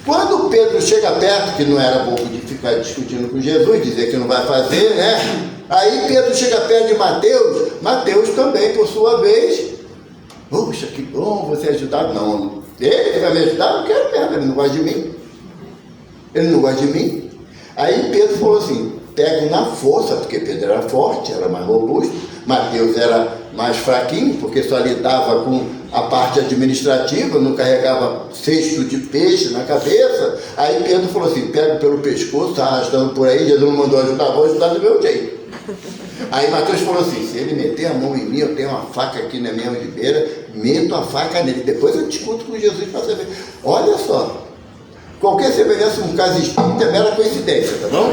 Quando Pedro chega perto, que não era bobo de ficar discutindo com Jesus, dizer que não vai fazer, né? Aí Pedro chega perto de Mateus, Mateus também, por sua vez, puxa, que bom você ajudar. Não, ele vai me ajudar, eu não quero mesmo, ele não gosta de mim. Ele não gosta de mim. Aí Pedro falou assim, pego na força, porque Pedro era forte, era mais robusto, Mateus era mais fraquinho, porque só lidava com a parte administrativa, não carregava cesto de peixe na cabeça. Aí Pedro falou assim, pego pelo pescoço, tá arrastando por aí, Jesus não mandou ajudar, vou ajudar do meu jeito. Aí Mateus falou assim, se ele meter a mão em mim, eu tenho uma faca aqui na minha algibeira, meto a faca nele, depois eu discuto com Jesus para saber. Olha só, qualquer semelhança com um caso espírita é mera coincidência, tá bom?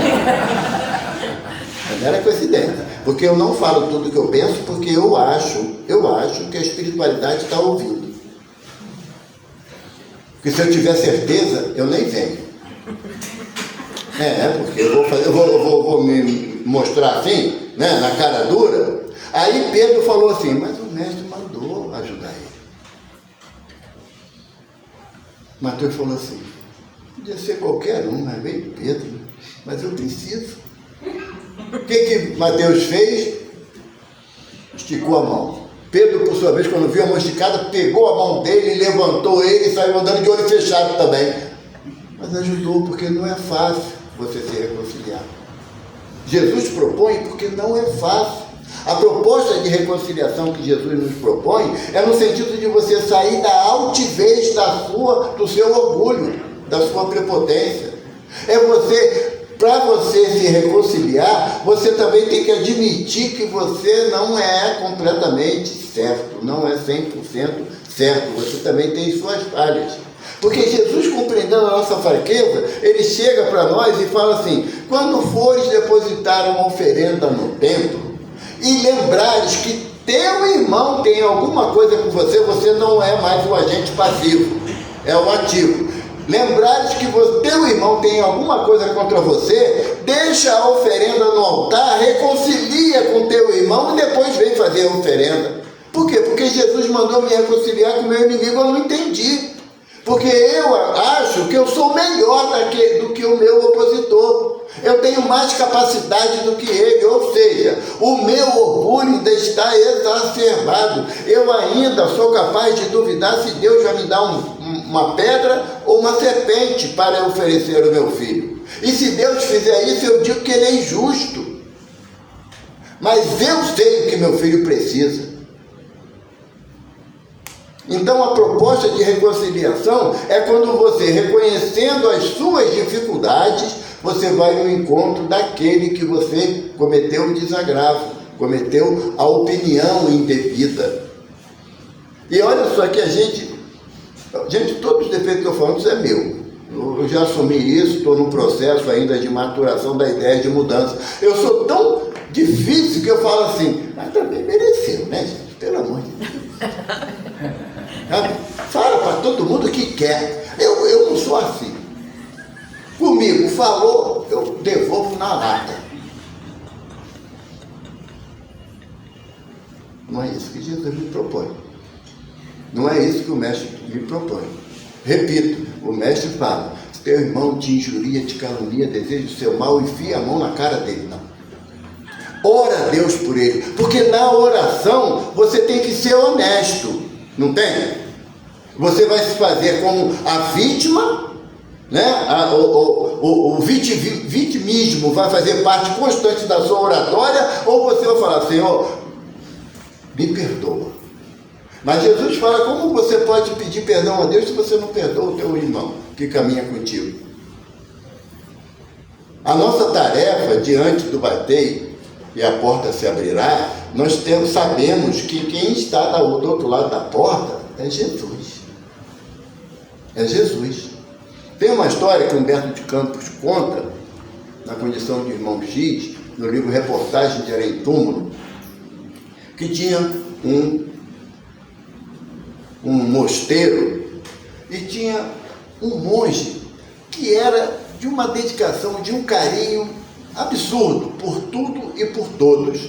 É mera coincidência. Porque eu não falo tudo o que eu penso, porque eu acho que a espiritualidade está ouvindo. Porque se eu tiver certeza, eu nem venho. Porque eu vou me mostrar assim, né, na cara dura. Aí Pedro falou assim, mas o mestre mandou ajudar ele. Mateus falou assim, podia ser qualquer um, mas veio Pedro, mas eu preciso. O que Mateus fez? Esticou a mão. Pedro, por sua vez, quando viu a mão esticada, pegou a mão dele, levantou ele e saiu andando de olho fechado também. Mas ajudou, porque não é fácil você se reconciliar. Jesus propõe porque não é fácil. A proposta de reconciliação que Jesus nos propõe é no sentido de você sair da altivez do seu orgulho, da sua prepotência. Para você se reconciliar, você também tem que admitir que você não é completamente certo, não é 100% certo, você também tem suas falhas. Porque Jesus, compreendendo a nossa fraqueza, ele chega para nós e fala assim, quando fores depositar uma oferenda no templo e lembrares que teu irmão tem alguma coisa com você, você não é mais o agente passivo, é o ativo. Lembrares que teu irmão tem alguma coisa contra você, deixa a oferenda no altar, reconcilia com teu irmão e depois vem fazer a oferenda. Por quê? Porque Jesus mandou me reconciliar com o meu inimigo, eu não entendi. Porque eu acho que eu sou melhor do que o meu opositor. Eu tenho mais capacidade do que ele, ou seja, o meu orgulho ainda está exacerbado. Eu ainda sou capaz de duvidar se Deus vai me dar uma pedra ou uma serpente para oferecer ao meu filho. E se Deus fizer isso, eu digo que ele é injusto. Mas eu sei o que meu filho precisa. Então a proposta de reconciliação é quando você, reconhecendo as suas dificuldades, você vai no encontro daquele que você cometeu o desagravo, cometeu a opinião indevida. E olha só que gente, todos os defeitos que eu falo, isso é meu. Eu já assumi isso, estou num processo ainda de maturação da ideia de mudança. Eu sou tão difícil que eu falo assim, mas também mereceu, né, gente? Pelo amor de Deus. Fala para todo mundo que quer. Eu não sou assim. Comigo, falou, eu devolvo na lata. Não é isso que Jesus me propõe. Não é isso que o mestre me propõe. Repito, o mestre fala, se teu irmão te injuria, te calunia, deseja o seu mal, enfia a mão na cara dele. Não. Ora a Deus por ele, porque na oração você tem que ser honesto, não tem? Você vai se fazer como a vítima, né? O vitimismo vai fazer parte constante da sua oratória, ou você vai falar, Senhor, me perdoa. Mas Jesus fala, como você pode pedir perdão a Deus se você não perdoa o teu irmão que caminha contigo? A nossa tarefa diante do bater e a porta se abrirá, nós sabemos que quem está do outro lado da porta é Jesus. É Jesus. Tem uma história que Humberto de Campos conta, na condição de irmão X, no livro Reportagem de Arém Túmulo, que tinha um mosteiro e tinha um monge que era de uma dedicação, de um carinho absurdo por tudo e por todos.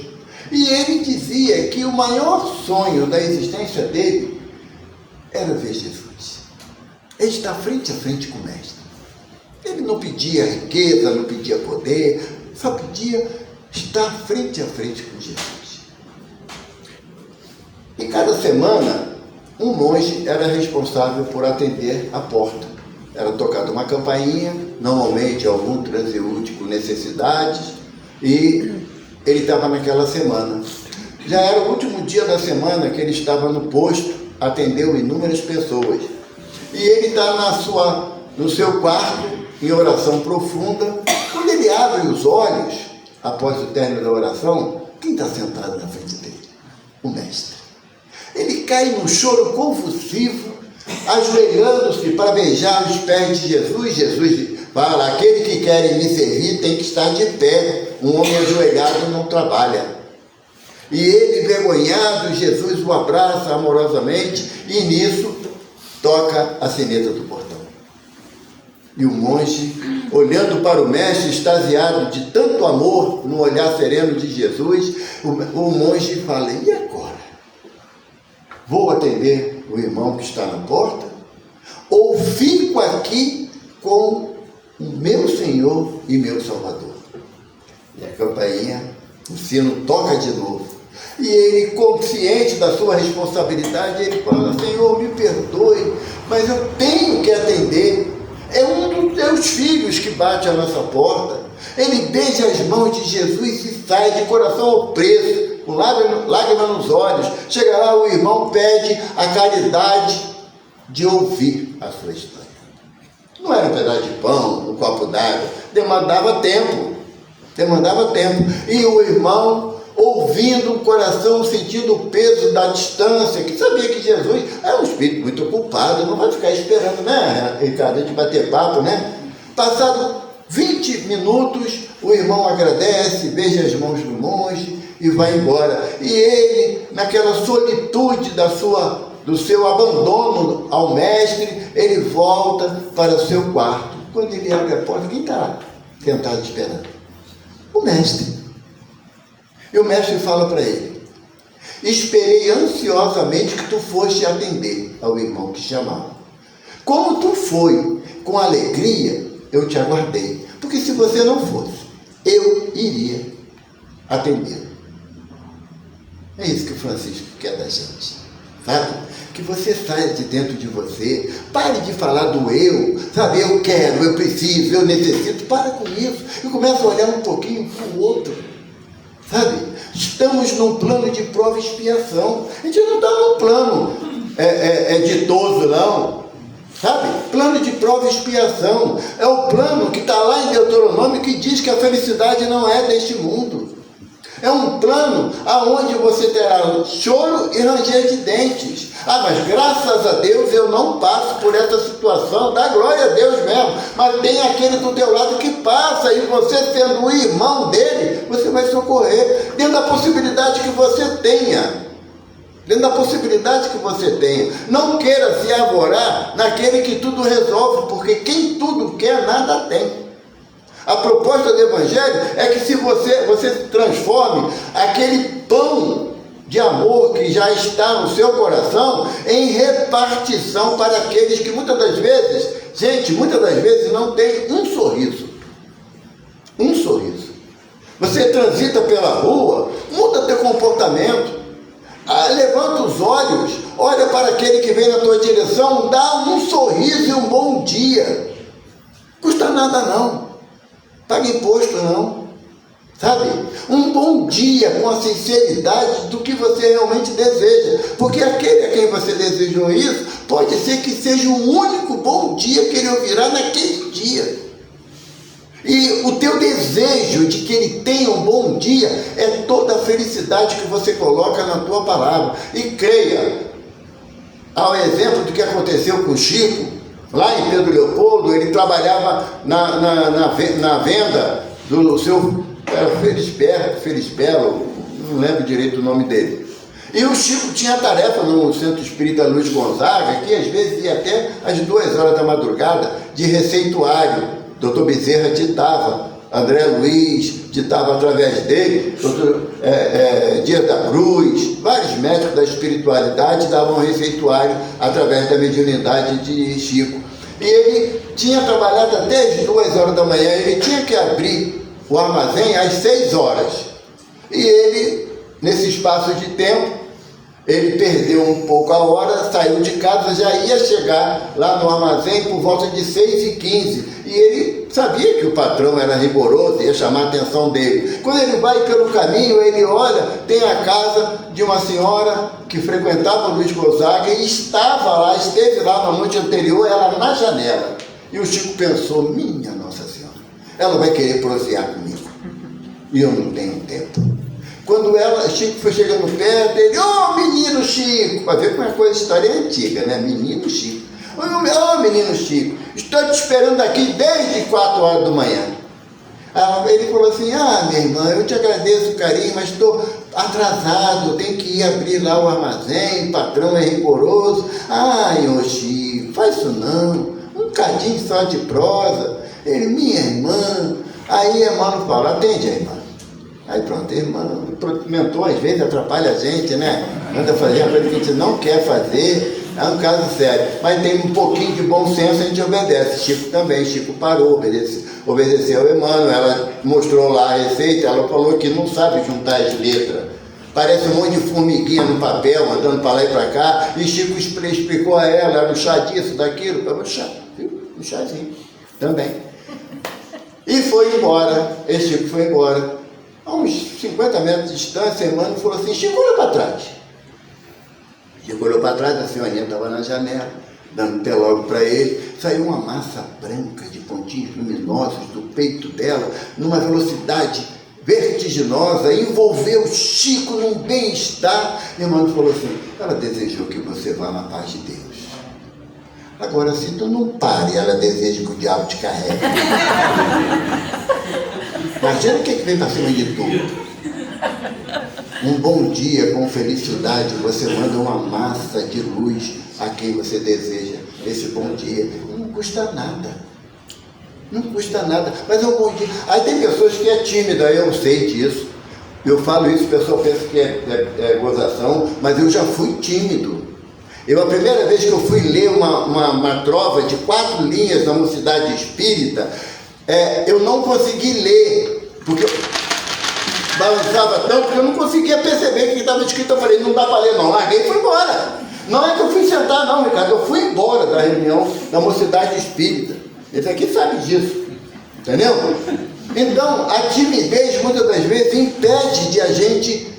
E ele dizia que o maior sonho da existência dele era ver Jesus. Ele está frente a frente com o Mestre. Ele não pedia riqueza, não pedia poder, só pedia estar frente a frente com Jesus. E cada semana, um monge era responsável por atender a porta. Era tocada uma campainha, normalmente algum transeúnte com necessidades, e ele estava naquela semana. Já era o último dia da semana que ele estava no posto, atendeu inúmeras pessoas. E ele está no seu quarto, em oração profunda. Quando ele abre os olhos, após o término da oração, quem está sentado na frente dele? O Mestre. Ele cai num choro convulsivo, ajoelhando-se para beijar os pés de Jesus. Jesus fala: aquele que quer me servir tem que estar de pé. Um homem ajoelhado não trabalha. E ele, envergonhado, Jesus o abraça amorosamente, e nisso toca a sineta do portão. E o monge, olhando para o Mestre, extasiado de tanto amor no olhar sereno de Jesus, o monge fala: e agora? Vou atender o irmão que está na porta? Ou fico aqui com o meu Senhor e meu Salvador? E a campainha, o sino toca de novo. E ele, consciente da sua responsabilidade, ele fala: Senhor, me perdoe, mas eu tenho que atender. É um dos teus filhos que bate a nossa porta. Ele beija as mãos de Jesus e sai de coração opresso, com lágrima nos olhos. Chega lá, o irmão pede a caridade de ouvir a sua história. Não era um pedaço de pão, um copo d'água. Demandava tempo. E o irmão, ouvindo o coração, sentindo o peso da distância, que sabia que Jesus era um espírito muito ocupado, não vai ficar esperando, né, Ricardo, a gente bater papo, né? Passado 20 minutos, o irmão agradece, beija as mãos do monge e vai embora. E ele, naquela solitude do seu abandono ao Mestre, ele volta para o seu quarto. Quando ele abre a porta, quem está sentado esperando? O Mestre. E o Mestre fala para ele: esperei ansiosamente que tu foste atender ao irmão que chamava. Como tu foi com alegria, eu te aguardei. Porque se você não fosse, eu iria atender. É isso que o Francisco quer da gente, sabe? Que você saia de dentro de você, pare de falar do eu, sabe? Eu quero, eu preciso, eu necessito. Para com isso e começa a olhar um pouquinho para o outro, sabe? Estamos num plano de prova e expiação. A gente não está num plano ditoso, não, sabe? Plano de prova e expiação é o plano que está lá em Deuteronômio, que diz que a felicidade não é deste mundo. É um plano aonde você terá choro e ranger de dentes. Ah, mas graças a Deus eu não passo por essa situação. Dá glória a Deus mesmo. Mas tem aquele do teu lado que passa, e você, sendo o irmão dele, você vai socorrer dentro da possibilidade que você tenha. Não queira se arvorar naquele que tudo resolve, porque quem tudo quer, nada tem. A proposta do Evangelho é que se você transforme aquele pão de amor que já está no seu coração em repartição para aqueles que muitas das vezes não tem um sorriso. Você transita pela rua, muda teu comportamento. Levanta os olhos, olha para aquele que vem na tua direção, dá um sorriso e um bom dia. Custa nada não. Paga imposto não, sabe? Um bom dia com a sinceridade do que você realmente deseja, porque aquele a quem você desejou isso, pode ser que seja o único bom dia que ele ouvirá naquele dia. E o teu desejo de que ele tenha um bom dia é toda a felicidade que você coloca na tua palavra. E creia, ao exemplo do que aconteceu com Chico, lá em Pedro Leopoldo, ele trabalhava na venda do seu Felisbelo, não lembro direito o nome dele. E o Chico tinha tarefa no Centro Espírita Luiz Gonzaga, que às vezes ia até às 2 horas da madrugada, de receituário. Dr. Bezerra ditava André Luiz ditava através dele, Dias da Cruz, vários médicos da espiritualidade davam receituário através da mediunidade de Chico. E ele tinha trabalhado até as 2 horas da manhã, ele tinha que abrir o armazém às 6 horas. E ele, nesse espaço de tempo, ele perdeu um pouco a hora, saiu de casa, já ia chegar lá no armazém por volta de 6h15. E ele sabia que o patrão era rigoroso, ia chamar a atenção dele. Quando ele vai pelo caminho, ele olha, tem a casa de uma senhora que frequentava o Luiz Gonzaga e esteve lá na noite anterior, ela na janela. E o Chico pensou, minha Nossa Senhora, ela vai querer prosear comigo. E eu não tenho tempo. Quando Chico foi chegando perto, ele, menino Chico, para ver como é coisa, história antiga, né? Menino Chico. Menino Chico, estou te esperando aqui desde 4 horas da manhã. Ele falou assim, minha irmã, eu te agradeço o carinho, mas estou atrasado, tenho que ir abrir lá o armazém, o patrão é rigoroso. Ô Chico, faz isso não, um cadinho só de prosa. Ele, minha irmã, aí a irmã não fala, atende a irmã. Aí pronto, a irmã mentor às vezes atrapalha a gente, né? Manda fazer uma coisa que a gente não quer fazer, é um caso sério. Mas tem um pouquinho de bom senso, a gente obedece. Chico também, Chico parou, obedeceu ao Emmanuel, ela mostrou lá a receita, ela falou que não sabe juntar as letras. Parece um monte de formiguinha no papel, andando para lá e para cá, e Chico explicou a ela, era um chá disso, daquilo, para o chá, viu? Um chazinho também. E foi embora, esse Chico foi embora. A uns 50 metros de distância, a irmã falou assim, Chico, olha para trás. Chico olhou para trás, a senhorinha estava na janela, dando pé logo para ele. Saiu uma massa branca de pontinhos luminosos do peito dela, numa velocidade vertiginosa, envolveu Chico num bem-estar. E a irmã falou assim, ela desejou que você vá na paz de Deus. Agora, se tu não pare, ela deseja que o diabo te carregue. Imagina o que vem para cima de tudo. Um bom dia com felicidade, você manda uma massa de luz a quem você deseja esse bom dia. Não custa nada. Não custa nada, mas é um bom dia. Aí tem pessoas que é tímida, eu sei disso. Eu falo isso, o pessoal pensa que é gozação, mas eu já fui tímido. A primeira vez que eu fui ler uma trova de 4 linhas da Mocidade Espírita, eu não consegui ler, porque eu balançava tanto que eu não conseguia perceber o que estava escrito. Eu falei, não dá para ler não, larguei e fui embora. Não é que eu fui sentar não, Ricardo, eu fui embora da reunião da Mocidade Espírita. Esse aqui sabe disso, entendeu? Então, a timidez muitas das vezes impede de a gente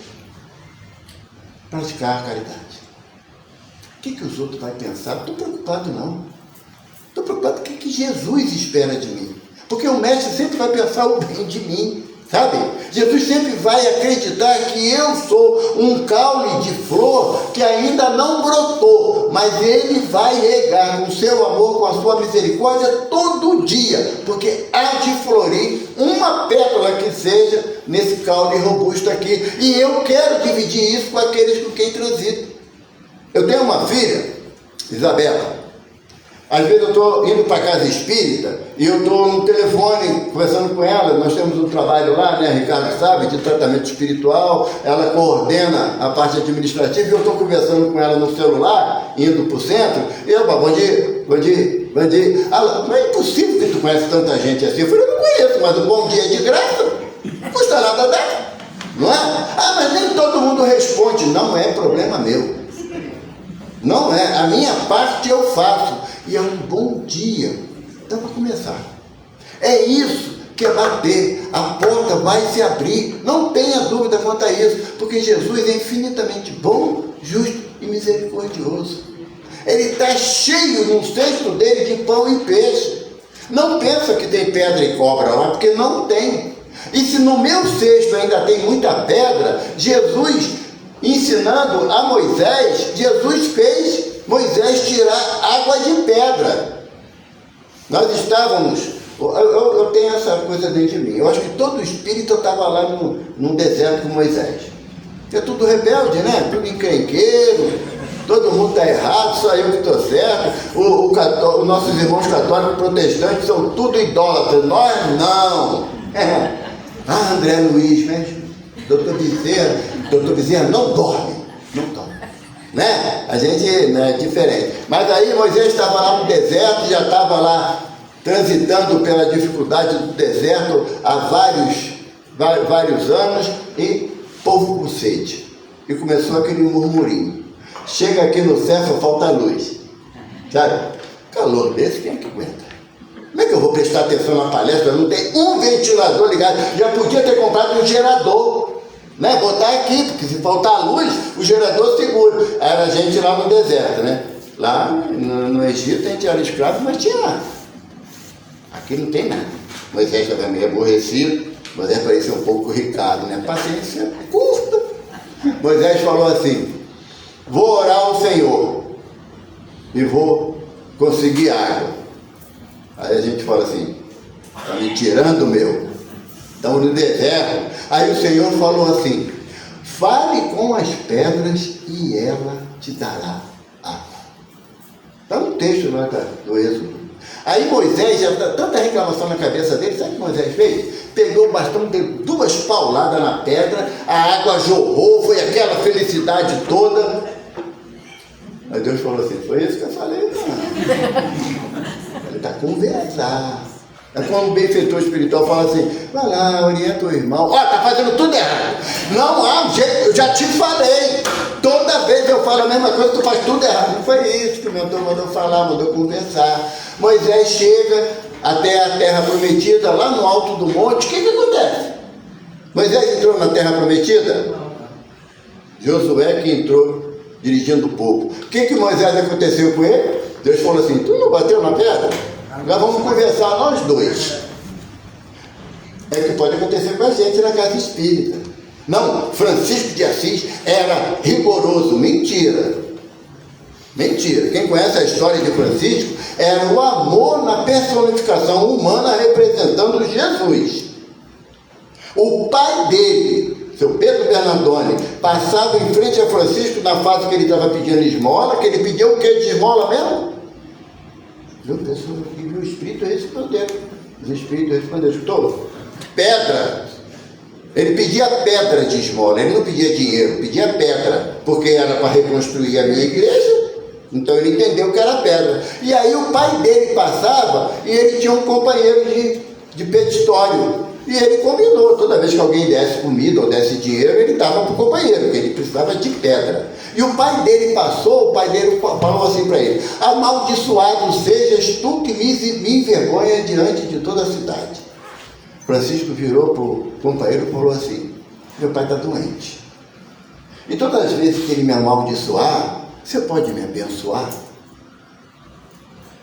praticar a caridade. O que os outros vão pensar? Não estou preocupado não. Estou preocupado com o que Jesus espera de mim. Porque o mestre sempre vai pensar o bem de mim, sabe? Jesus sempre vai acreditar que eu sou um caule de flor que ainda não brotou, mas ele vai regar com o seu amor, com a sua misericórdia todo dia, porque há de florir uma pétala que seja nesse caule robusto aqui. E eu quero dividir isso com aqueles com quem transito. Eu tenho uma filha, Isabela. Às vezes eu estou indo para a casa espírita e eu estou no telefone conversando com ela. Nós temos um trabalho lá, né, Ricardo sabe, de tratamento espiritual. Ela coordena a parte administrativa e eu estou conversando com ela no celular, indo para o centro. E eu falo, bom dia. Ela, não é impossível que tu conhece tanta gente assim. Eu falei, eu não conheço, mas um bom dia é de graça. Não custa nada dar, não é? Mas nem todo mundo responde. Não é problema meu. Não é, a minha parte eu faço. E é um bom dia. Então, para começar. É isso que é bater. A porta vai se abrir. Não tenha dúvida quanto a isso. Porque Jesus é infinitamente bom, justo e misericordioso. Ele está cheio no cesto dele de pão e peixe. Não pensa que tem pedra e cobra lá, porque não tem. E se no meu cesto ainda tem muita pedra, Jesus, ensinando a Moisés, Jesus fez Moisés tirar água de pedra. Nós estávamos, eu tenho essa coisa dentro de mim, eu acho que todo espírito estava lá no deserto com Moisés. É tudo rebelde, né? Tudo encrenqueiro, todo mundo está errado, só eu que estou certo. Os nossos irmãos católicos protestantes são tudo idólatras, nós não. Ah, André Luiz, mas doutor Bezerra não dorme. Né? A gente é diferente. Mas aí Moisés estava lá no deserto, já estava lá transitando pela dificuldade do deserto há vários anos, e povo com sede. E começou aquele murmurinho. Chega aqui no céu, só falta luz. Sabe? Calor desse, quem é que aguenta? Como é que eu vou prestar atenção na palestra? Não tem um ventilador ligado. Já podia ter comprado um gerador, né? Botar aqui, porque se faltar luz, o gerador segura. Era a gente lá no deserto, né? Lá no Egito a gente era escravo, mas tinha nada. Aqui não tem nada. Moisés estava meio aborrecido. Moisés parecia um pouco Ricardo, né? Paciência curta. Moisés falou assim: vou orar ao Senhor e vou conseguir água. Aí a gente fala assim: está me tirando, meu? Estamos no deserto. Aí o Senhor falou assim: fale com as pedras e ela te dará água. Está no texto lá do Êxodo. Aí Moisés, já tá tanta reclamação na cabeça dele, sabe o que Moisés fez? Pegou o bastão, deu 2 pauladas na pedra, a água jorrou, foi aquela felicidade toda. Aí Deus falou assim: foi isso que eu falei? Não. Ele está conversar. É como um benfeitor espiritual fala assim: vai lá, orienta o irmão. Ó, tá fazendo tudo errado. Não há jeito, eu já te falei. Toda vez eu falo a mesma coisa, tu faz tudo errado. Não foi isso que o mentor mandou falar, mandou conversar. Moisés chega até a terra prometida, lá no alto do monte. O que acontece? Moisés entrou na terra prometida? Josué que entrou dirigindo o povo. O que Moisés aconteceu com ele? Deus falou assim: tu não bateu na pedra? Agora vamos conversar nós dois. É o que pode acontecer com a gente na casa espírita. Não, Francisco de Assis era rigoroso. Mentira. Mentira. Quem conhece a história de Francisco, era o amor na personificação humana representando Jesus. O pai dele, seu Pedro Bernardoni, passava em frente a Francisco na fase que ele estava pedindo esmola, que ele pediu o que de esmola mesmo? O Espírito respondeu. O Espírito respondeu. Escutou? Pedra. Ele pedia pedra de esmola, ele não pedia dinheiro, pedia pedra, porque era para reconstruir a minha igreja. Então ele entendeu que era pedra. E aí o pai dele passava e ele tinha um companheiro de petistório. E ele combinou, toda vez que alguém desse comida ou desse dinheiro, ele dava para o companheiro, porque ele precisava de pedra. E o pai dele passou, o pai dele falou assim para ele: amaldiçoado sejas tu que me envergonha diante de toda a cidade. Francisco virou para o companheiro e falou assim: meu pai está doente. E todas as vezes que ele me amaldiçoar, você pode me abençoar?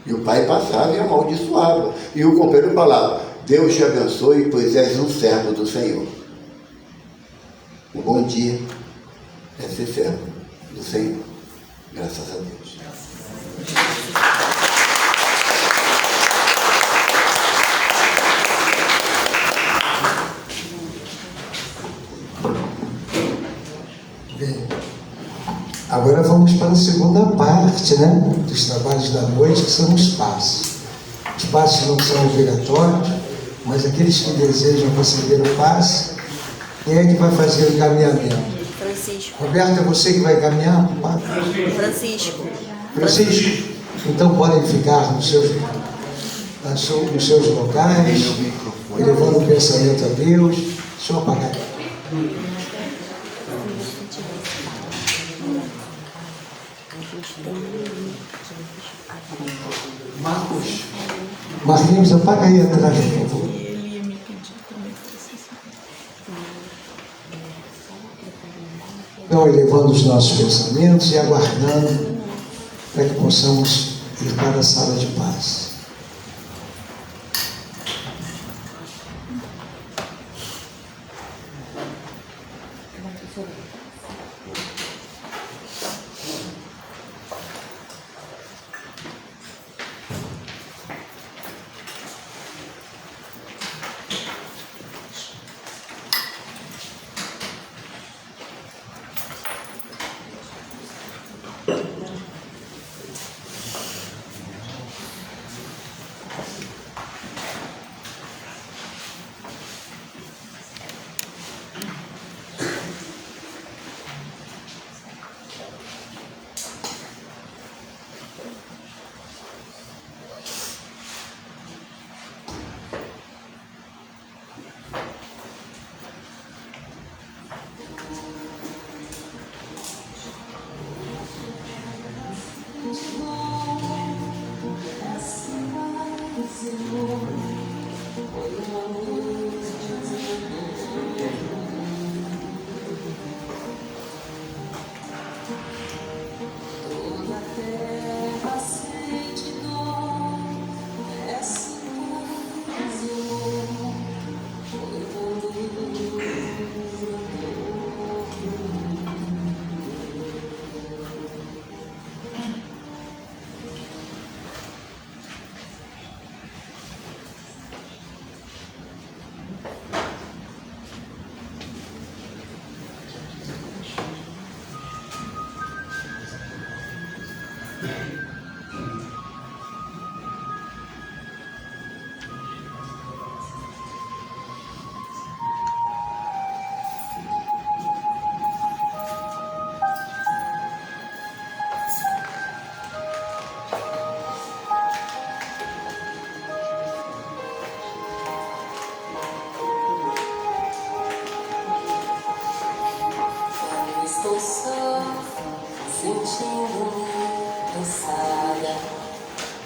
E o pai passava e amaldiçoava. E o companheiro falava: Deus te abençoe, pois és um servo do Senhor. Um bom dia é ser servo do Senhor. Graças a Deus. Bem, agora vamos para a segunda parte, né, dos trabalhos da noite, que são os passos. Os passos não são obrigatórios, mas aqueles que desejam receber o passe, quem é que vai fazer o caminhamento? Francisco. Roberto, é você que vai caminhar para o passe? Francisco. Então podem ficar nos seus locais, elevando o pensamento a Deus. Deixa eu apagar. Marquinhos, apaga aí atrás, por favor. Então, elevando os nossos pensamentos e aguardando para que possamos ir para a sala de paz. Toda a terra sente dor, essa confusão foi Estou só, sentindo-me cansada.